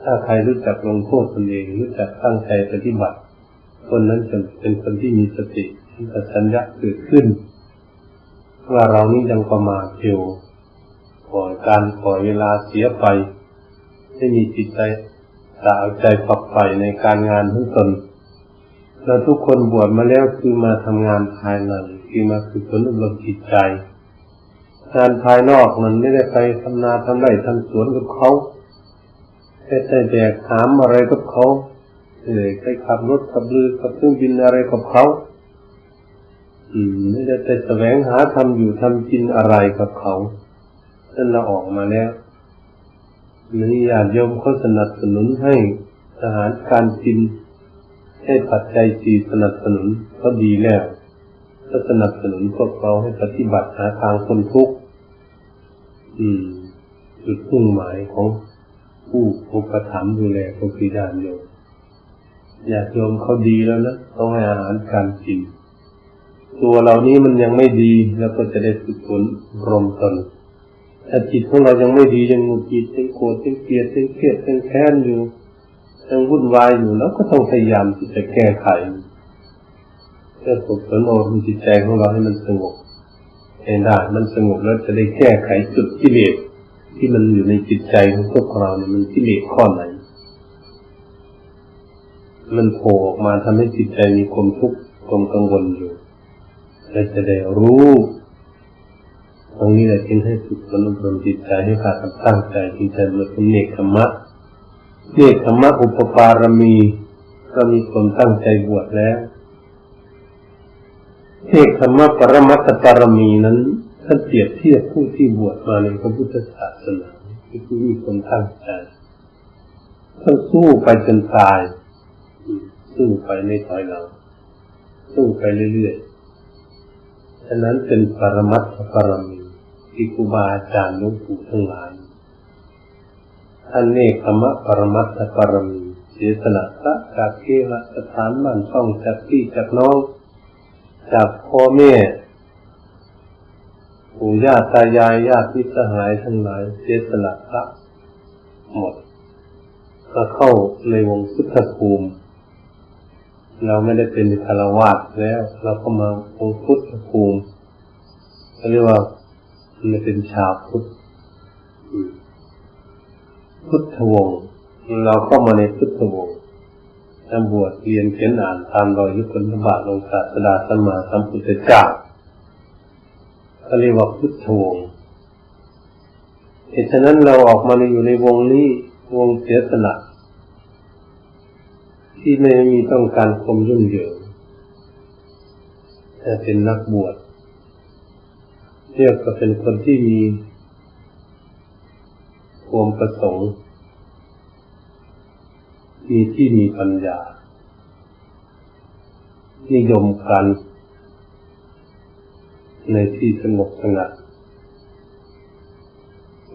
Speaker 3: ถ้าใครรู้จักลงโทษตนเองรู้จักตั้งใจปฏิบัติคนนั้นจะเป็นคนที่มีสติสัมปชัญญะเกิดขึ้นว่าเรานี่ยังประมาทอยู่ปล่อยเวลาเสียไปไม่มีจิตใจสาวใจฝักใฝ่ในการงานของตนเราทุกคนบวชมาแล้วคือมาทำงานภายในคือมาฝึกฝนอบรมจิตใจงานภายนอกมันไม่ได้ไปทำนาทำไร่ทำสวนกับเขาแค่แบกหามอะไรกับเขาไปขับรถขับเรือขับเครื่องบินอะไรกับเขาไม่ได้ไปแสวงหาทำอยู่ทำกินอะไรกับเขานั่นเราออกมาแล้วมีญาติโยมเขาสนับสนุนให้อาหารการกินให้ปัจจัยสี่สนับสนุนก็ดีแล้วก็สนับสนุนพวกเราให้ปฏิบัติหาทางพ้นทุกข์จุดมุ่งหมายของผู้อุปถัมภ์ดูแลก็คือญาติโยมเขาดีแล้วนะต้องให้อาหารการกินตัวเรานี้มันยังไม่ดีแล้วก็จะได้ฝึกฝนรมตนถ้าจิตของเรายังไม่ดียังหงุดหงิดยังโกรธยังเกลียดยังเครียดยังแค้นอยู่ยังวุ่นวายอยู่แล้วก็ต้องพยายามที่จะแก้ไขเพื่อฝึกฝนอบรมจิตใจของเราให้มันสงบให้ได้มันสงบแล้วจะได้แก้ไขจุดกิเลสที่มันอยู่ในจิตใจของพวกเราเนี่ยมันกิเลสข้อไหนมันโผล่ออกมาทำให้จิตใจมีความทุกข์ความกังวลอยู่และจะได้รู้ ตรงนี้แหละจึงให้ฝึกฝนอบรมจิตใจให้พากันตั้งใจที่จะมาเป็นเนกขมะเนกขมะอุปปารมีก็มีคนตั้งใจบวชแล้วเนกขมะปรมัตถปารมีนั้นท่านเปรียบเทียบผู้ที่บวชมาในพระพุทธศาสนาที่ผู้มีคนตั้งใจต้องสู้ไปจนตายสู้ไปไม่ถอยหลังสู้ไปเรื่อยๆฉะนั้นเป็นปรมัตถปารมีที่ครูบาอาจารย์หลวงปู่ทั้งหลายท่านเนกขมะปรมัตถปารมีเสียสละพระจากเกศสถานบ้านช่องจากพี่จากน้องจากพ่อแม่ปู่ย่าตายายญาติมิตรสหายทั้งหลายเสียสละพระหมดก็เข้าในวงพุทธภูมิเราไม่ได้เป็นฆราวาสแล้วเราก็มาวงพุทธภูมิเรียกว่ามันเป็นชาวพุทธพุทธวงศ์เราเข้ามาในพุทธวงศ์บวชเรียนเขียนอ่านตามรอยยุคพระบาทองค์ศาสดาสัมมาสัมพุทธเจ้าเขาเรียกว่าพุทธวงศ์เหตุฉะนั้นเราออกมาอยู่ในวงนี้วงเสียสละที่ไม่มีต้องการความยุ่งเหยิงแต่เป็นนักบวชเรียกว่าเป็นคนที่มีความประสงค์มีที่มีปัญญานิยมกันในที่สงบสงัด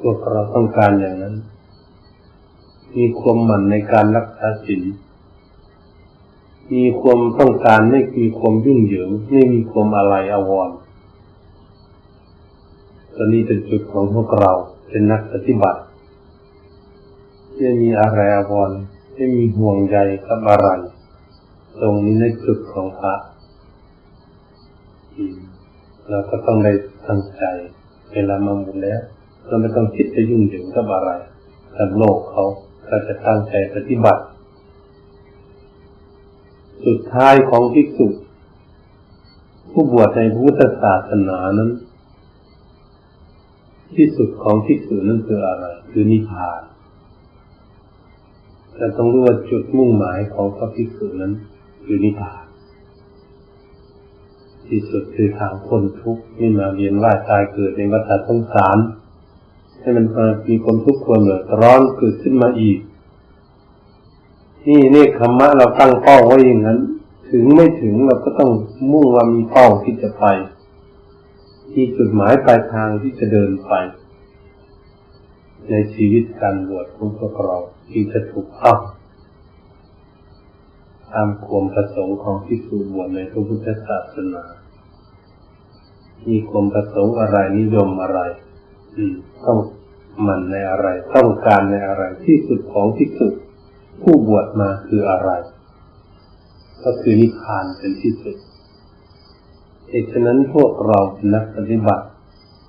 Speaker 3: พวกเราต้องการอย่างนั้นมีความหมั่นในการรักษาศีลมีความต้องการไม่มีความยุ่งเหยิงไม่มีความอะไรอาวรณ์ตอนนี้เป็นจุดของพวกเราเป็นนักปฏิบัติไม่มีอะไรอาวรณ์ไม่มีห่วงใยกับอะไรตรงนี้ในจุดของพระเราก็ต้องได้ตั้งใจเวลามาบุญแล้วเราไม่ต้องคิดจะยุ่งเหยิงกับอะไรกับโลกเขาเราจะตั้งใจปฏิบัติสุดท้ายของภิกษุผู้บวชในพุทธศาสนานั้นที่สุดของภิกษุนั้นคืออะไรคือนิพพานแต่ต้องรู้ว่าจุดมุ่งหมายของพระภิกษุนั้นคือนิพพานที่สุดคือทางพ้นทุกข์ไม่มาเวียนว่ายตายเกิดในวัฏสงสารให้มันมีความทุกข์ความเดือดร้อนเกิดขึ้นมาอีกนี่เนกขมะเราตั้งเป้าไว้อย่างนั้นถึงไม่ถึงเราก็ต้องมุ่งว่ามีเป้าที่จะไปที่จุดหมายปลายทางที่จะเดินไปในชีวิตการบวชของพวกเราที่จะถูกต้องตามความประสงค์ของภิกษุบวชในพระพุทธศาสนามีความประสงค์อะไรนิยมอะไรต้องมันในอะไรต้องการในอะไรที่สุดของภิกษุผู้บวชมาคืออะไรก็คือนิพพานเป็นที่สุดเหตุฉะนั้นพวกเราเป็นนักปฏิบัติ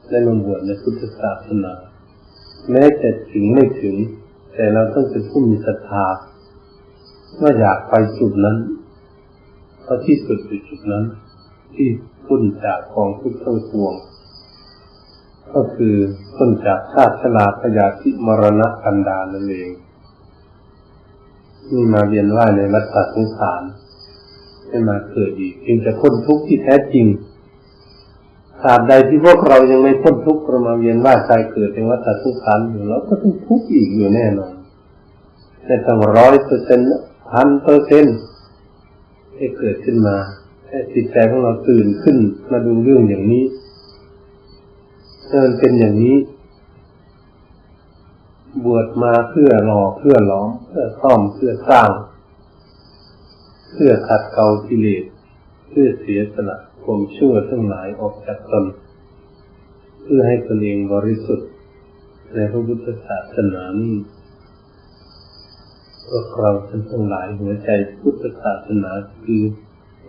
Speaker 3: ได้มาบวชในพุทธศาสนาแม้จะถึงไม่ถึงแต่เราต้องเป็นผู้มีศรัทธาว่าอยากไปจุดนั้นเพราะที่สุดคือจุดนั้นที่พ้นจากกองทุกข์ทั้งปวงก็คือพ้นจากชาติชราพยาธิมรณะกันดารนั่นเองนี่มาเวียนว่ายในวัฏสงสารให้มาเกิดอีกจึงจะพ้นทุกข์ที่แท้จริงตราบใดที่พวกเรายังไม่พ้นทุกข์เรามาเวียนว่ายตายเกิดในวัฏสงสารอยู่เราก็ต้องทุกข์อีกอยู่แน่นอนแต่ต้อง100% 1,000%ให้เกิดขึ้นมาให้จิตใจของเราตื่นขึ้นมาดูเรื่องอย่างนี้ถ้ามันเป็นอย่างนี้บวชมาเพื่อหล่อเพื่อหลอมเพื่อซ่อมเพื่อสร้างเพื่อขัดเกลากิเลสเพื่อเสียสละความชั่วทั้งหลายออกจากตนเพื่อให้ตนเองบริสุทธิ์ในพระพุทธศาสนานี้พวกเราทั้งหลายหัวใจพุทธศาสนาคือ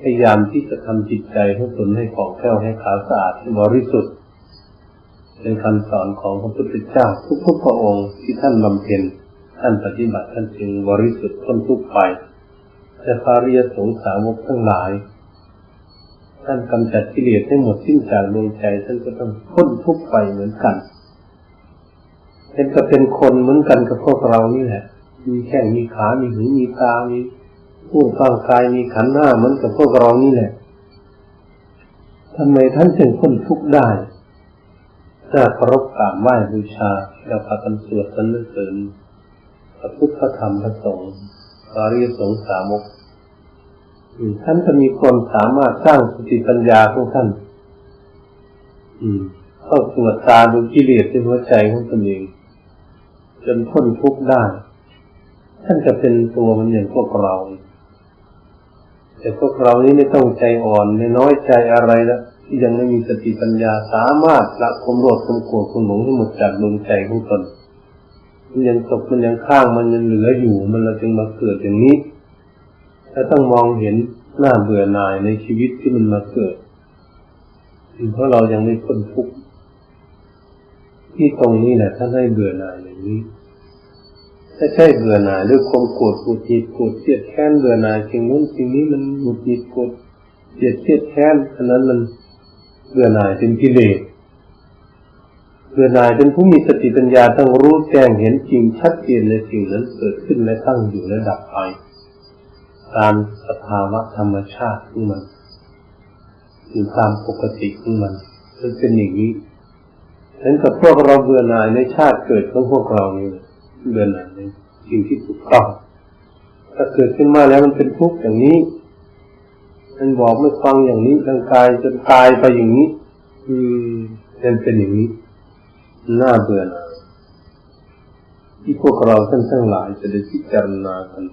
Speaker 3: พยายามที่จะทำจิตใจของตนให้ผ่องแผ้วให้ขาวสะอาดให้บริสุทธิ์เป็นคำสอนของพระพุทธเจ้าทุกพระองค์ที่ท่านบำเพ็ญท่านปฏิบัติท่านจึงบริสุทธิ์พ้นทุกข์ไปแต่พระอริยสงฆ์สาวกทั้งหลาย ท่านกำจัดกิเลสให้หมดสิ้นจากดวงใจท่านก็ต้องพ้นทุกข์ไปเหมือนกันเป็นก็เป็นคนเหมือนกันกับพวกเรานี่แหละมีแข้งมีขามีหูมีตามีรูปร่างกายมีขันธ์ห้าเหมือนกับพวกเรานี่แหละทำไมท่านจึงพ้นทุกข์ได้ถ้าเคารพกราบไหว้บูชาแล้วพากันสวดสรรเสริญพระพุทธพระธรรมพระสงฆ์อริยสงสาวกท่านจะมีความสามารถสร้างสติปัญญาของท่านเข้าตรวจตาดูกิเลสในหัวใจของตนเองจนพ้นทุกข์ได้ท่านจะเป็นตัวมันอย่างพวกเราแต่พวกเรานี้ไม่ต้องใจอ่อนไม่น้อยใจอะไรแล้วที่ยังไม่มีสติปัญญาสามารถละความโลภความโกรธความหลงให้หมดจากดวงใจของตนมันยังตกมันยังข้างมันยังเหลืออยู่มันเราจึงมาเกิดอย่างนี้ถ้าต้องมองเห็นหน้าเบื่อหน่ายในชีวิตที่มันมาเกิดเพราะเรายังไม่พ้นทุกข์ที่ตรงนี้แหละท่านให้เบื่อหน่ายอย่างนี้ถ้าใช่เบื่อหน่ายด้วยความโกรธหงุดหงิดโกรธเกลียดแค้นเบื่อหน่ายสิ่งนู้นสิ่งนี้มันหงุดหงิดโกรธเกลียดแค้นอันนั้นมันเบื่อหน่ายเป็นกิเลสเบื่อหน่ายเป็นผู้มีสติปัญญาต้องรู้แจ้งเห็นจริงชัดเจนในสิ่งนั้นเกิดขึ้นและตั้งอยู่และดับไปตามสภาวะธรรมชาติของมันอยู่ตามปกติของมันเป็นอย่างนี้ฉะนั้นกับพวกเราเบื่อหน่ายในชาติเกิดของพวกเรานี่เบื่อหน่ายในสิ่งที่ถูกต้องถ้าเกิดขึ้นมาแล้วมันเป็นทุกข์อย่างนี้มันบอกไม่ฟังอย่างนี้ร่างกายจนตายไปอย่างนี้เป็นอย่างนี้น่าเบื่อหน่ายที่พวกเราท่านทั้งหลายจะได้พิจารณากัน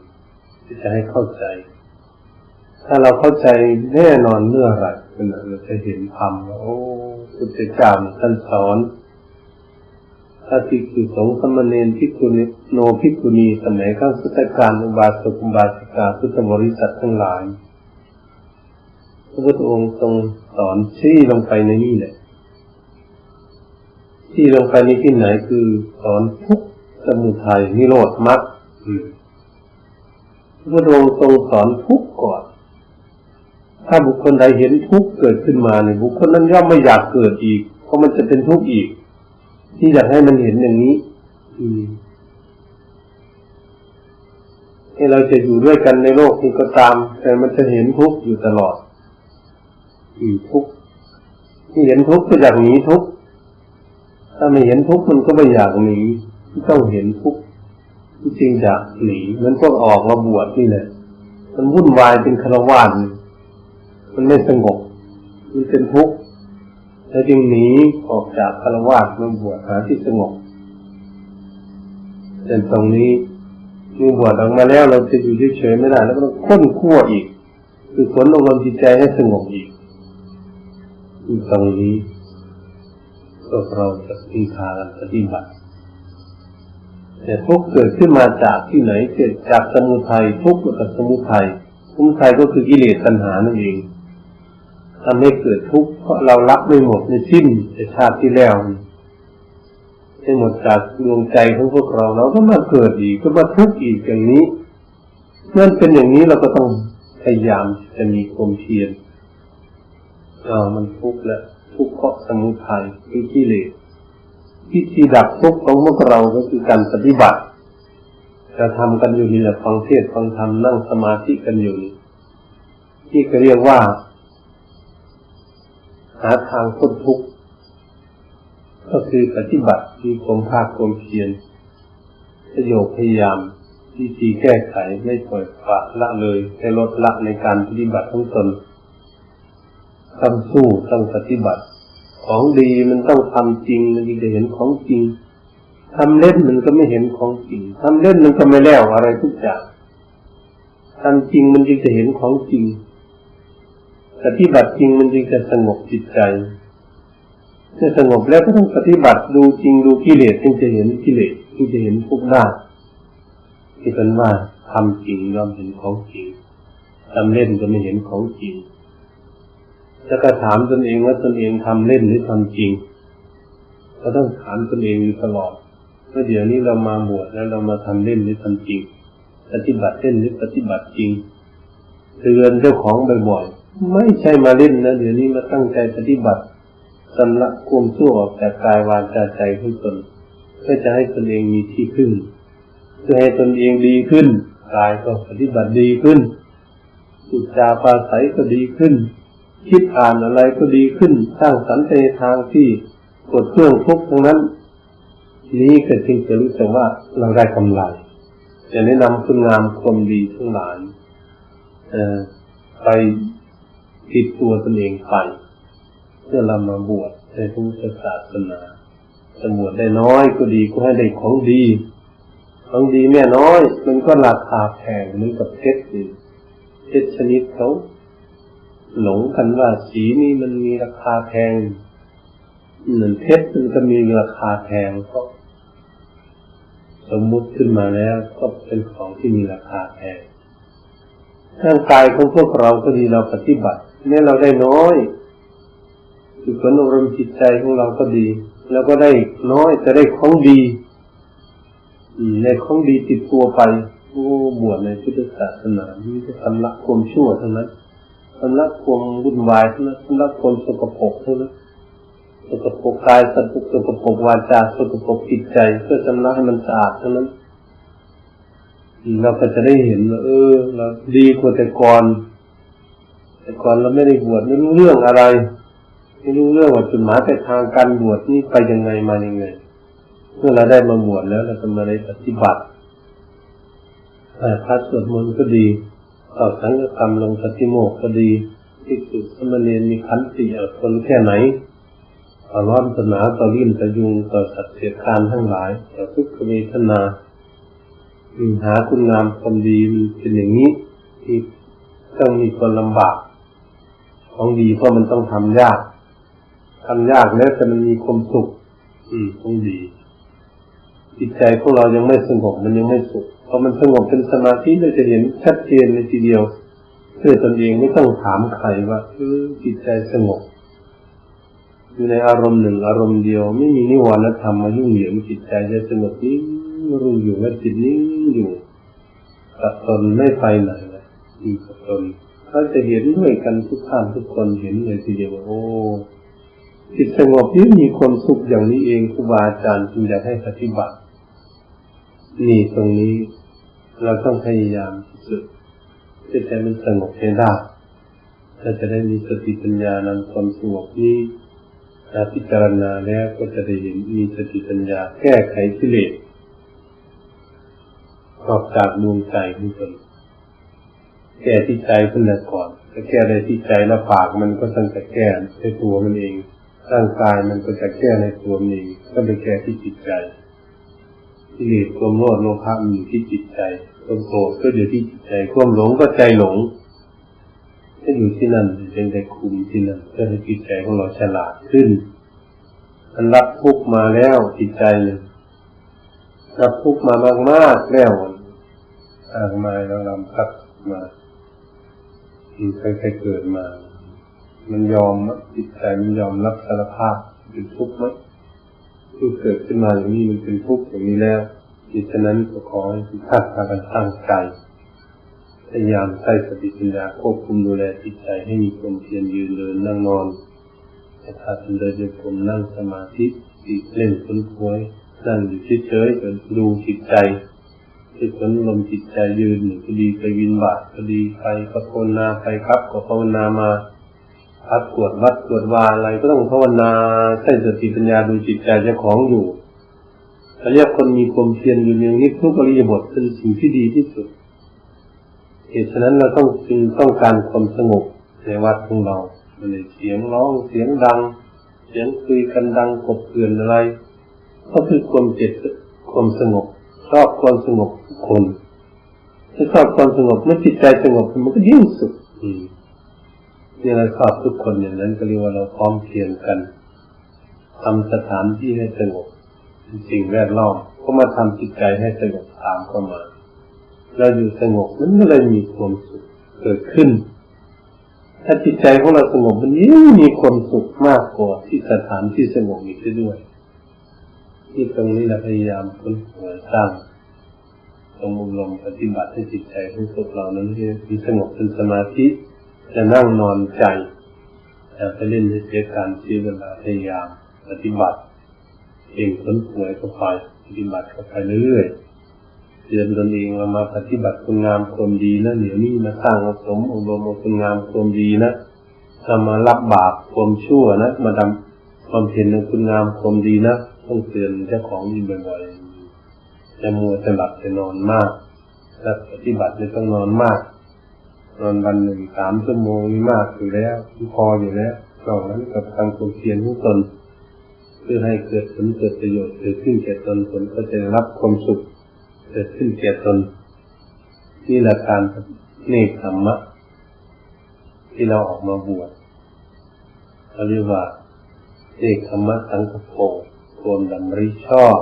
Speaker 3: จะให้เข้าใจถ้าเราเข้าใจแน่นอนเมื่อไหร่เราจะเห็นธรรมโอ้พุทธเจ้าท่านสอนถ้าภิกษุสงฆ์สมณเณรภิกษุณีโนภิกษุณีสมัยข้างพุทธกาลอุบาสกอุบาสิกาพุทธบริษัททั้งหลายพระพุทธองค์ทรงสอนชี้ลงไปในนี่แหละชี้ลงไปในที่ไหนคือสอนทุกข์สมุทัยนิโรธมรรคพระพุทธองค์ทรงสอนทุกข์ก่อนถ้าบุคคลใดเห็นทุกข์เกิดขึ้นมาเนี่ยบุคคลนั้นย่อมไม่อยากเกิดอีกเพราะมันจะเป็นทุกข์อีกที่อยากให้มันเห็นอย่างนี้ให้เราจะอยู่ด้วยกันในโลกนี้ก็ตามแต่มันจะเห็นทุกข์อยู่ตลอดทุกข์ที่เห็นทุกข์ก็อยากหนีทุกข์ถ้าไม่เห็นทุกข์มันก็ไม่อยากหนีต้องเห็นทุกข์จริงอยากหนีมันพวกออกมาบวชนี่แหละมันวุ่นวายเป็นฆราวาสมันไม่สงบมันเป็นทุกข์แล้วจึงหนีออกจากฆราวาสมาบวชหาที่สงบแต่ตรงนี้เมื่อบวชออกมาแล้วเราจะอยู่เฉยๆไม่ได้แล้วก็ต้องค้นคว้าอีกคือฝนอบรมจิตใจให้สงบอีกตรงนี้พวกเราจะพึ่งพากันปฏิบัติแต่ทุกข์เกิดขึ้นมาจากที่ไหนเกิดจากสมุทัยทุกข์กับสมุทัยก็คือกิเลสตัณหานั่นเองทำให้เกิดทุกข์เพราะเรารับไม่หมดในสิ้นในชาติที่แล้วให้หมดจากดวงใจของพวกเราก็มาเกิดอีกก็มาทุกข์อีกอย่างนี้เมื่อเป็นอย่างนี้เราก็ต้องพยายามจะมีความเพียรมันทุกข์แล้วทุกข์เพราะสมุทัยคือกิเลสวิธีดับทุกข์ของพวกเราก็คือการปฏิบัติจะทำกันอยู่นี่แหละฟังเทศน์ฟังธรรมนั่งสมาธิกันอยู่นี่ที่ก็เรียกว่าหาทางพ้นทุกข์ก็คือปฏิบัติมีความภาคความเพียรพยายามวิธีแก้ไขไม่ปล่อยปละละเลยให้ลดละในการปฏิบัติของตนต้องสู้ต้องปฏิบัติของดีมันต้องทำจริงมันจึงจะเห็นของจริงทำเล่นมันก็ไม่เห็นของจริงทำเล่นมันก็ไม่แล้วอะไรทุกอย่างทำจริงมันจึงจะเห็นของจริงปฏิบัติจริงมันจึงจะสงบจิตใจเมื่อสงบแล้วก็ต้องปฏิบัติดูจริงดูกิเลสจึงจะเห็นกิเลสจึงจะเห็นทุกข์ได้ที่เป็นว่าทำจริงย่อมเห็นของจริงทำเล่นก็ไม่เห็นของจริงแล้วก็ถามตนเองว่าตนเองทำเล่นหรือทำจริงก็ต้องถามตนเองอยู่ตลอดว่าเดี๋ยวนี้เรามาบวชแล้วเรามาทำเล่นหรือทำจริงปฏิบัติเล่นหรือปฏิบัติจริงเตือนเจ้าของบ่อย ไม่ใช่มาเล่นนะเดี๋ยวนี้มาตั้งใจปฏิบัติสำลักความชั่วออกจากกายวาจาใจของตนเพื่อจะให้ตนเองมีที่พึ่งเพื่อให้ตนเองดีขึ้นกายก็ปฏิบัติดีขึ้นพูดจาปราศัยก็ดีขึ้นคิดอ่านอะไรก็ดีขึ้นสร้างสรรค์ในทางที่กดเครื่องทุกข์ทั้งนั้นนี้ก็จึงจะรู้สึกว่าเราได้กำไรจะแนะนำคุณงามความดีทั้งหลายไปติดตัวตนเองไปเพื่อเรามาบวชในพุทธศาสนาจะบวชได้น้อยก็ดีก็ให้ได้ของดีของดีแม่น้อยมันก็ราคาแพงเหมือนกับเพชรเพชรชนิดเขาหลงกันว่าสีนี้มันมีราคาแพงเหมือนเพชรมันก็มีราคาแพงก็สมมุติขึ้นมาแล้วก็เป็นของที่มีราคาแพงร่างกายของพวกเราก็ดีเราปฏิบัติแม้เราได้น้อยคือผลอารมณ์จิตใจของเราก็ดีแล้วก็ได้น้อยจะได้ของดีในของดีติดตัวไปบวชในพุทธศาสนานี่จะสำลักความชั่วทั้งนั้นสำลักความวุ่นวายทั้งนั้นสำลักความสกปรกทั้งนั้นสกปรกกายสกปรกวาจาสกปรกจิตใจเพื่อสำลักให้มันสะอาดทั้งนั้นเราก็จะได้เห็นว่าเราดีกว่าแต่ก่อนเราไม่ได้บวชไม่รู้เรื่องอะไรไม่รู้เรื่องว่าจุดหมายปลายทางการบวชนี่ไปยังไงมายังไงเมื่อเราได้มาบวชแล้วเราจะมาได้ปฏิบัติพระสวดมนต์ก็ดีต่อสังฆกรรมลงปฏิโมกข์ก็ดีภิกษุสามเณรมีขันติอดทนแค่ไหนต่อร้อนต่อหนาวต่อลิ่นต่อยุงต่อสัตว์เสียดคานทั้งหลายต่อทุกขเวทนาหาคุณงามความดีเป็นอย่างนี้ที่ต้องมีคนลำบากของดีเพราะมันต้องทำยากแล้วแต่มันมีความสุขต้องดีจิตใจของเรายังไม่สงบมันยังไม่สุขพอมันสงบเป็นสมาธิเราจะเห็นชัดเจนในทีเดียวเพื่อตนเองไม่ต้องถามใครว่าจิตใจสงบอยู่ในอารมณ์หนึ่งอารมณ์เดียวไม่มีนิวรณธรรมมายุ่งเหยิงจิตใจจะสงบนิ่งรู้อยู่ว่าจิตนิ่งอยู่กับตนไม่ไปไหนเลยอยู่กับตนเขาจะเห็นด้วยกันทุกท่านทุกคนเห็นเลยทีเดียวว่าโอ้จิตสงบนี้มีความสุขอย่างนี้เองครูบาอาจารย์จึงอยากให้ปฏิบัตินี่ตรงนี้เราต้องพยายามที่สุดที่จะมันสงบให้ได้ถ้าจะได้มีสติปัญญานำความสงบนี้พิจารณาแล้วก็จะได้เห็นมีสติปัญญาแก้ไขกิเลสออกจากดวงใจของตนแก้ที่ใจขึ้นมาก่อนถ้าแก้ได้ที่ใจแล้วปากมันก็ต้องจะแก้ในตัวมันเองร่างกายมันก็จะแก้ในตัวมันเองก็ไปแก้ที่จิตใจกิเลสความโลภโลภะมันอยู่ที่จิตใจความโกรธก็อยู่ที่จิตใจความหลงก็ใจหลงถ้าอยู่ที่นั่นจึงได้คุมที่นั่นเพื่อให้จิตใจของเราฉลาดขึ้นมันรับทุกข์มาแล้วจิตใจเนี่ยรับทุกข์มามากๆแล้วมาแล้วลำพักมาเคยเกิดมามันยอมจิตใจมันยอมรับสารภาพเป็นทุกข์ไหมที่เกิดขึ้นมาอย่างนี้มันเป็นทุกข์อย่างนี้แล้วฉะนั้นก็ขอให้ทุกท่านพากันตั้งใจพยายามใช้สติปัญญาควบคุมดูแลจิตใจให้มีความเพียรยืนเดินนั่งนอนถ้าท่านเดินโยกมนั่งสมาธิเล่นค้นคว้านั่งอยู่เฉยๆก็ดูจิตใจที่ผลลมจิตใจยืนก็ดีไปวินบาตก็ดีไปภาวนาไปครับก็ภาวนามาพัดกวดวัดกวดวาอะไรก็ต้องภาวนาใช้สติปัญญาดูจิตใจเจ้าของอยู่ถ้าเรียกคนมีความเพียรอยู่เนืองนิดทุกอริยบทเป็นสิ่งที่ดีที่สุดเหตุฉะนั้นเราต้องการความสงบในวัดของเราไม่ได้เสียงร้องเสียงดังเสียงคุยกันดังกบเกลื่อนอะไรก็คือความสงบชอบความสงบทุกคนถ้าชอบความสงบเมื่อจิตใจสงบมันก็ยิ่งสุขนี่เราชอบทุกคนอย่างนั้นก็เรียกว่าเราพร้อมเพรียงกันทำสถานที่ให้สงบสิ่งแวดล้อมก็มาทำจิตใจให้สงบตามเข้ามาเราอยู่สงบมันก็เลยมีความสุขเกิดขึ้นถ้าจิตใจของเราสงบมันยิ่งมีความสุขมากกว่าที่สถานที่สงบอีกด้วยที่ตรงนี้เราพยายามค้นคว้าสร้างตรงอบรมปฏิบัติให้จิตใจของพวกเรานั้นให้สงบเป็นสมาธิ จะนั่งนอนใจอย่าไปเล่นให้เสียการเสียเวลาพยายามปฏิบัติเองค้นหวยเข้าไปปฏิบัติเข้าไปเรื่อยๆเตือนตนเองมาปฏิบัติคุณงามความดีนะเดี๋ยวนี้มาสร้างสมอบรมคุณงามความดีนะจะมารับบาปความชั่วนะมาทำความเพียรในคุณงามความดีนะต้องเตือนเจ้าของดีบ่อยๆจะมัวจะหลับจะนอนมากและปฏิบัติไม่ต้องนอนมากนอนวันหนึ่ง3 ชั่วโมงนี่มากอยู่แล้วพออยู่แล้วนอกนั้นกับทางความเพียรของตนเพื่อให้เกิดผลเกิดประโยชน์เกิดขึ้นแก่ตนผลก็จะรับความสุขเกิดขึ้นแก่ตนนี่แหละการเนกธรรมะที่เราออกมาบวชเขาเรียกว่าเนกธรรมะสังฆโปความดำริชอบ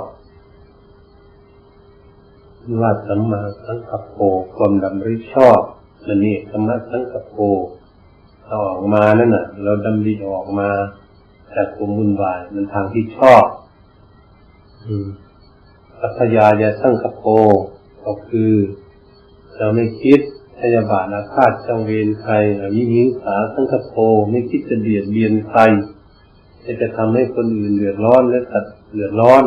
Speaker 3: ว่าสัมมาสังกัปโปความดำริชอบนี่ธรรมะสังกัปโปเอาออกมานั่นน่ะเราดำริออกมาจากความวุ่นวายมันทางที่ชอบปัพยายาสังกัปโปก็คือเราไม่คิดพยาบาทอาฆาตจองเวรใครวิหิงสาสังกัปโปไม่คิดจะเบียดเบียนใครจะทำให้คนอื่นเดือดร้อนและสัตว์เดือดร้อน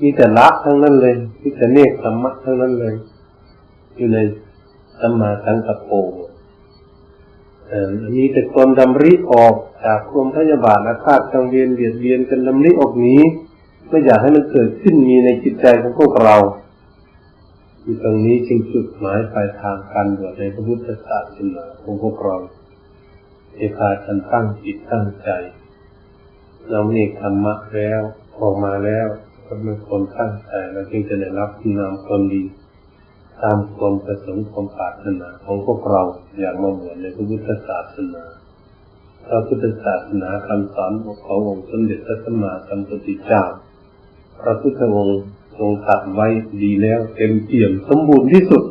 Speaker 3: มีแต่ละทั้งนั้นเลยมีแต่เนกธรรมะทั้งนั้นเลยอยู่ในสัมมาสังกัปโปมีแต่ความดำริออกจากความพยาบาทอาฆาตจองเวรเบียดเบียนกันดำริออกนี้ไม่อยากให้มันเกิดขึ้นมีในจิตใจของพวกเราอยู่ตรงนี้จึงจุดหมายปลายทางการบวชในพระพุทธศาสนาของพวกเราให้พากันตั้งจิตตั้งใจเราเนกธรรมะแล้วออกมาแล้วก็เป็นคนตั้งใจเราจึงจะได้รับคุณงามความดีตามความประสงค์ความปรารถนาของพวกเราอยากมาบวชในพระพุทธศาสนาพระพุทธศาสนาคำสอนขององค์สมเด็จพระสัมมาสัมพุทธเจ้าพระพุทธองค์ทรงตรัสไว้ดีแล้วเต็มเปี่ยมสมบูรณ์ที่สุด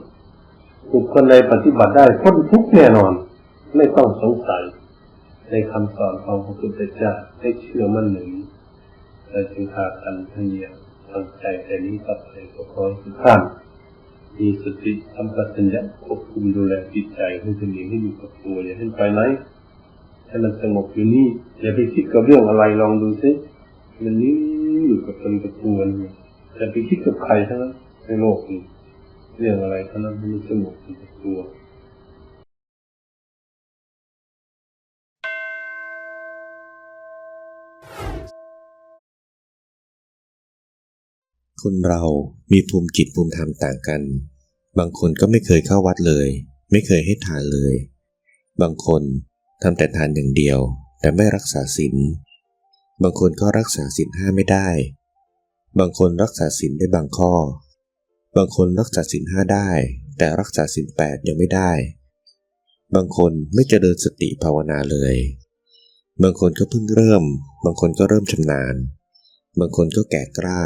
Speaker 3: ทุกคนในปฏิบัติได้พ้นทุกข์แน่นอนไม่ต้องสงสัยในคำสอนของพระพุทธเจ้าให้เชื่อมั่นหนึ่งและจึงพากันพยายามตั้งใจแต่นี้ต่อไปก็ขอให้ทุกท่านมีสติสัมปชัญญะควบคุมดูแลจิตใจของตนเองให้อยู่กับตัวอย่าให้ไปไหนให้มันสงบอยู่นี่อย่าไปคิดกับเรื่องอะไรลองดูสิมันนี้อยู่กับตนกับตัวนี่อย่าไปคิดกับใครทั้งนั้นในโลกนี้เรื่องอะไรทั้งนั้นมันสงบอยู่กับตัว
Speaker 1: คนเรามีภูมิจิตภูมิธรรมต่างกันบางคนก็ไม่เคยเข้าวัดเลยไม่เคยให้ทานเลยบางคนทำแต่ทานอย่างเดียวแต่ไม่รักษาศีลบางคนก็รักษาศีล 5ไม่ได้บางคนรักษาศีลได้บางข้อบางคนรักษาศีล 5ได้แต่รักษาศีล 8ยังไม่ได้บางคนไม่เจริญสติภาวนาเลยบางคนก็เพิ่งเริ่มบางคนก็เริ่มชำนาญบางคนก็แก่กล้า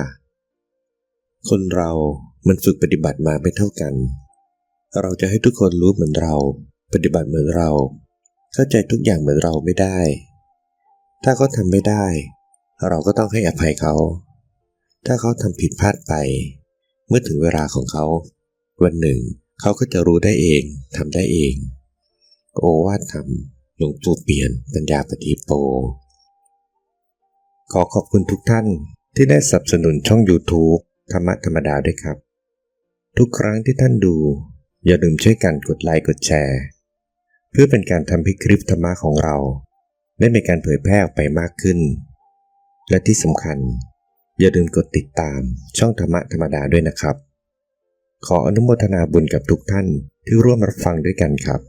Speaker 1: คนเรามันฝึกปฏิบัติมาไม่เท่ากันเราจะให้ทุกคนรู้เหมือนเราปฏิบัติเหมือนเราเข้าใจทุกอย่างเหมือนเราไม่ได้ถ้าเขาทำไม่ได้เราก็ต้องให้อภัยเขาถ้าเขาทำผิดพลาดไปเมื่อถึงเวลาของเขาวันหนึ่งเขาก็จะรู้ได้เองทำได้เองโอวาทธรรมหลวงปู่เปี่ยนปัญญาปฏิโปขอขอบคุณทุกท่านที่ได้สนับสนุนช่อง YouTube ธรรมะธรรมดาด้วยครับทุกครั้งที่ท่านดูอย่าลืมช่วยกันกดไลค์กดแชร์เพื่อเป็นการทำให้คลิปธรรมะของเราได้มีการเผยแพร่ออกไปมากขึ้นและที่สำคัญอย่าลืมกดติดตามช่องธรรมะธรรมดาด้วยนะครับขออนุโมทนาบุญกับทุกท่านที่ร่วมรับฟังด้วยกันครับ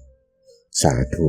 Speaker 1: สาธุ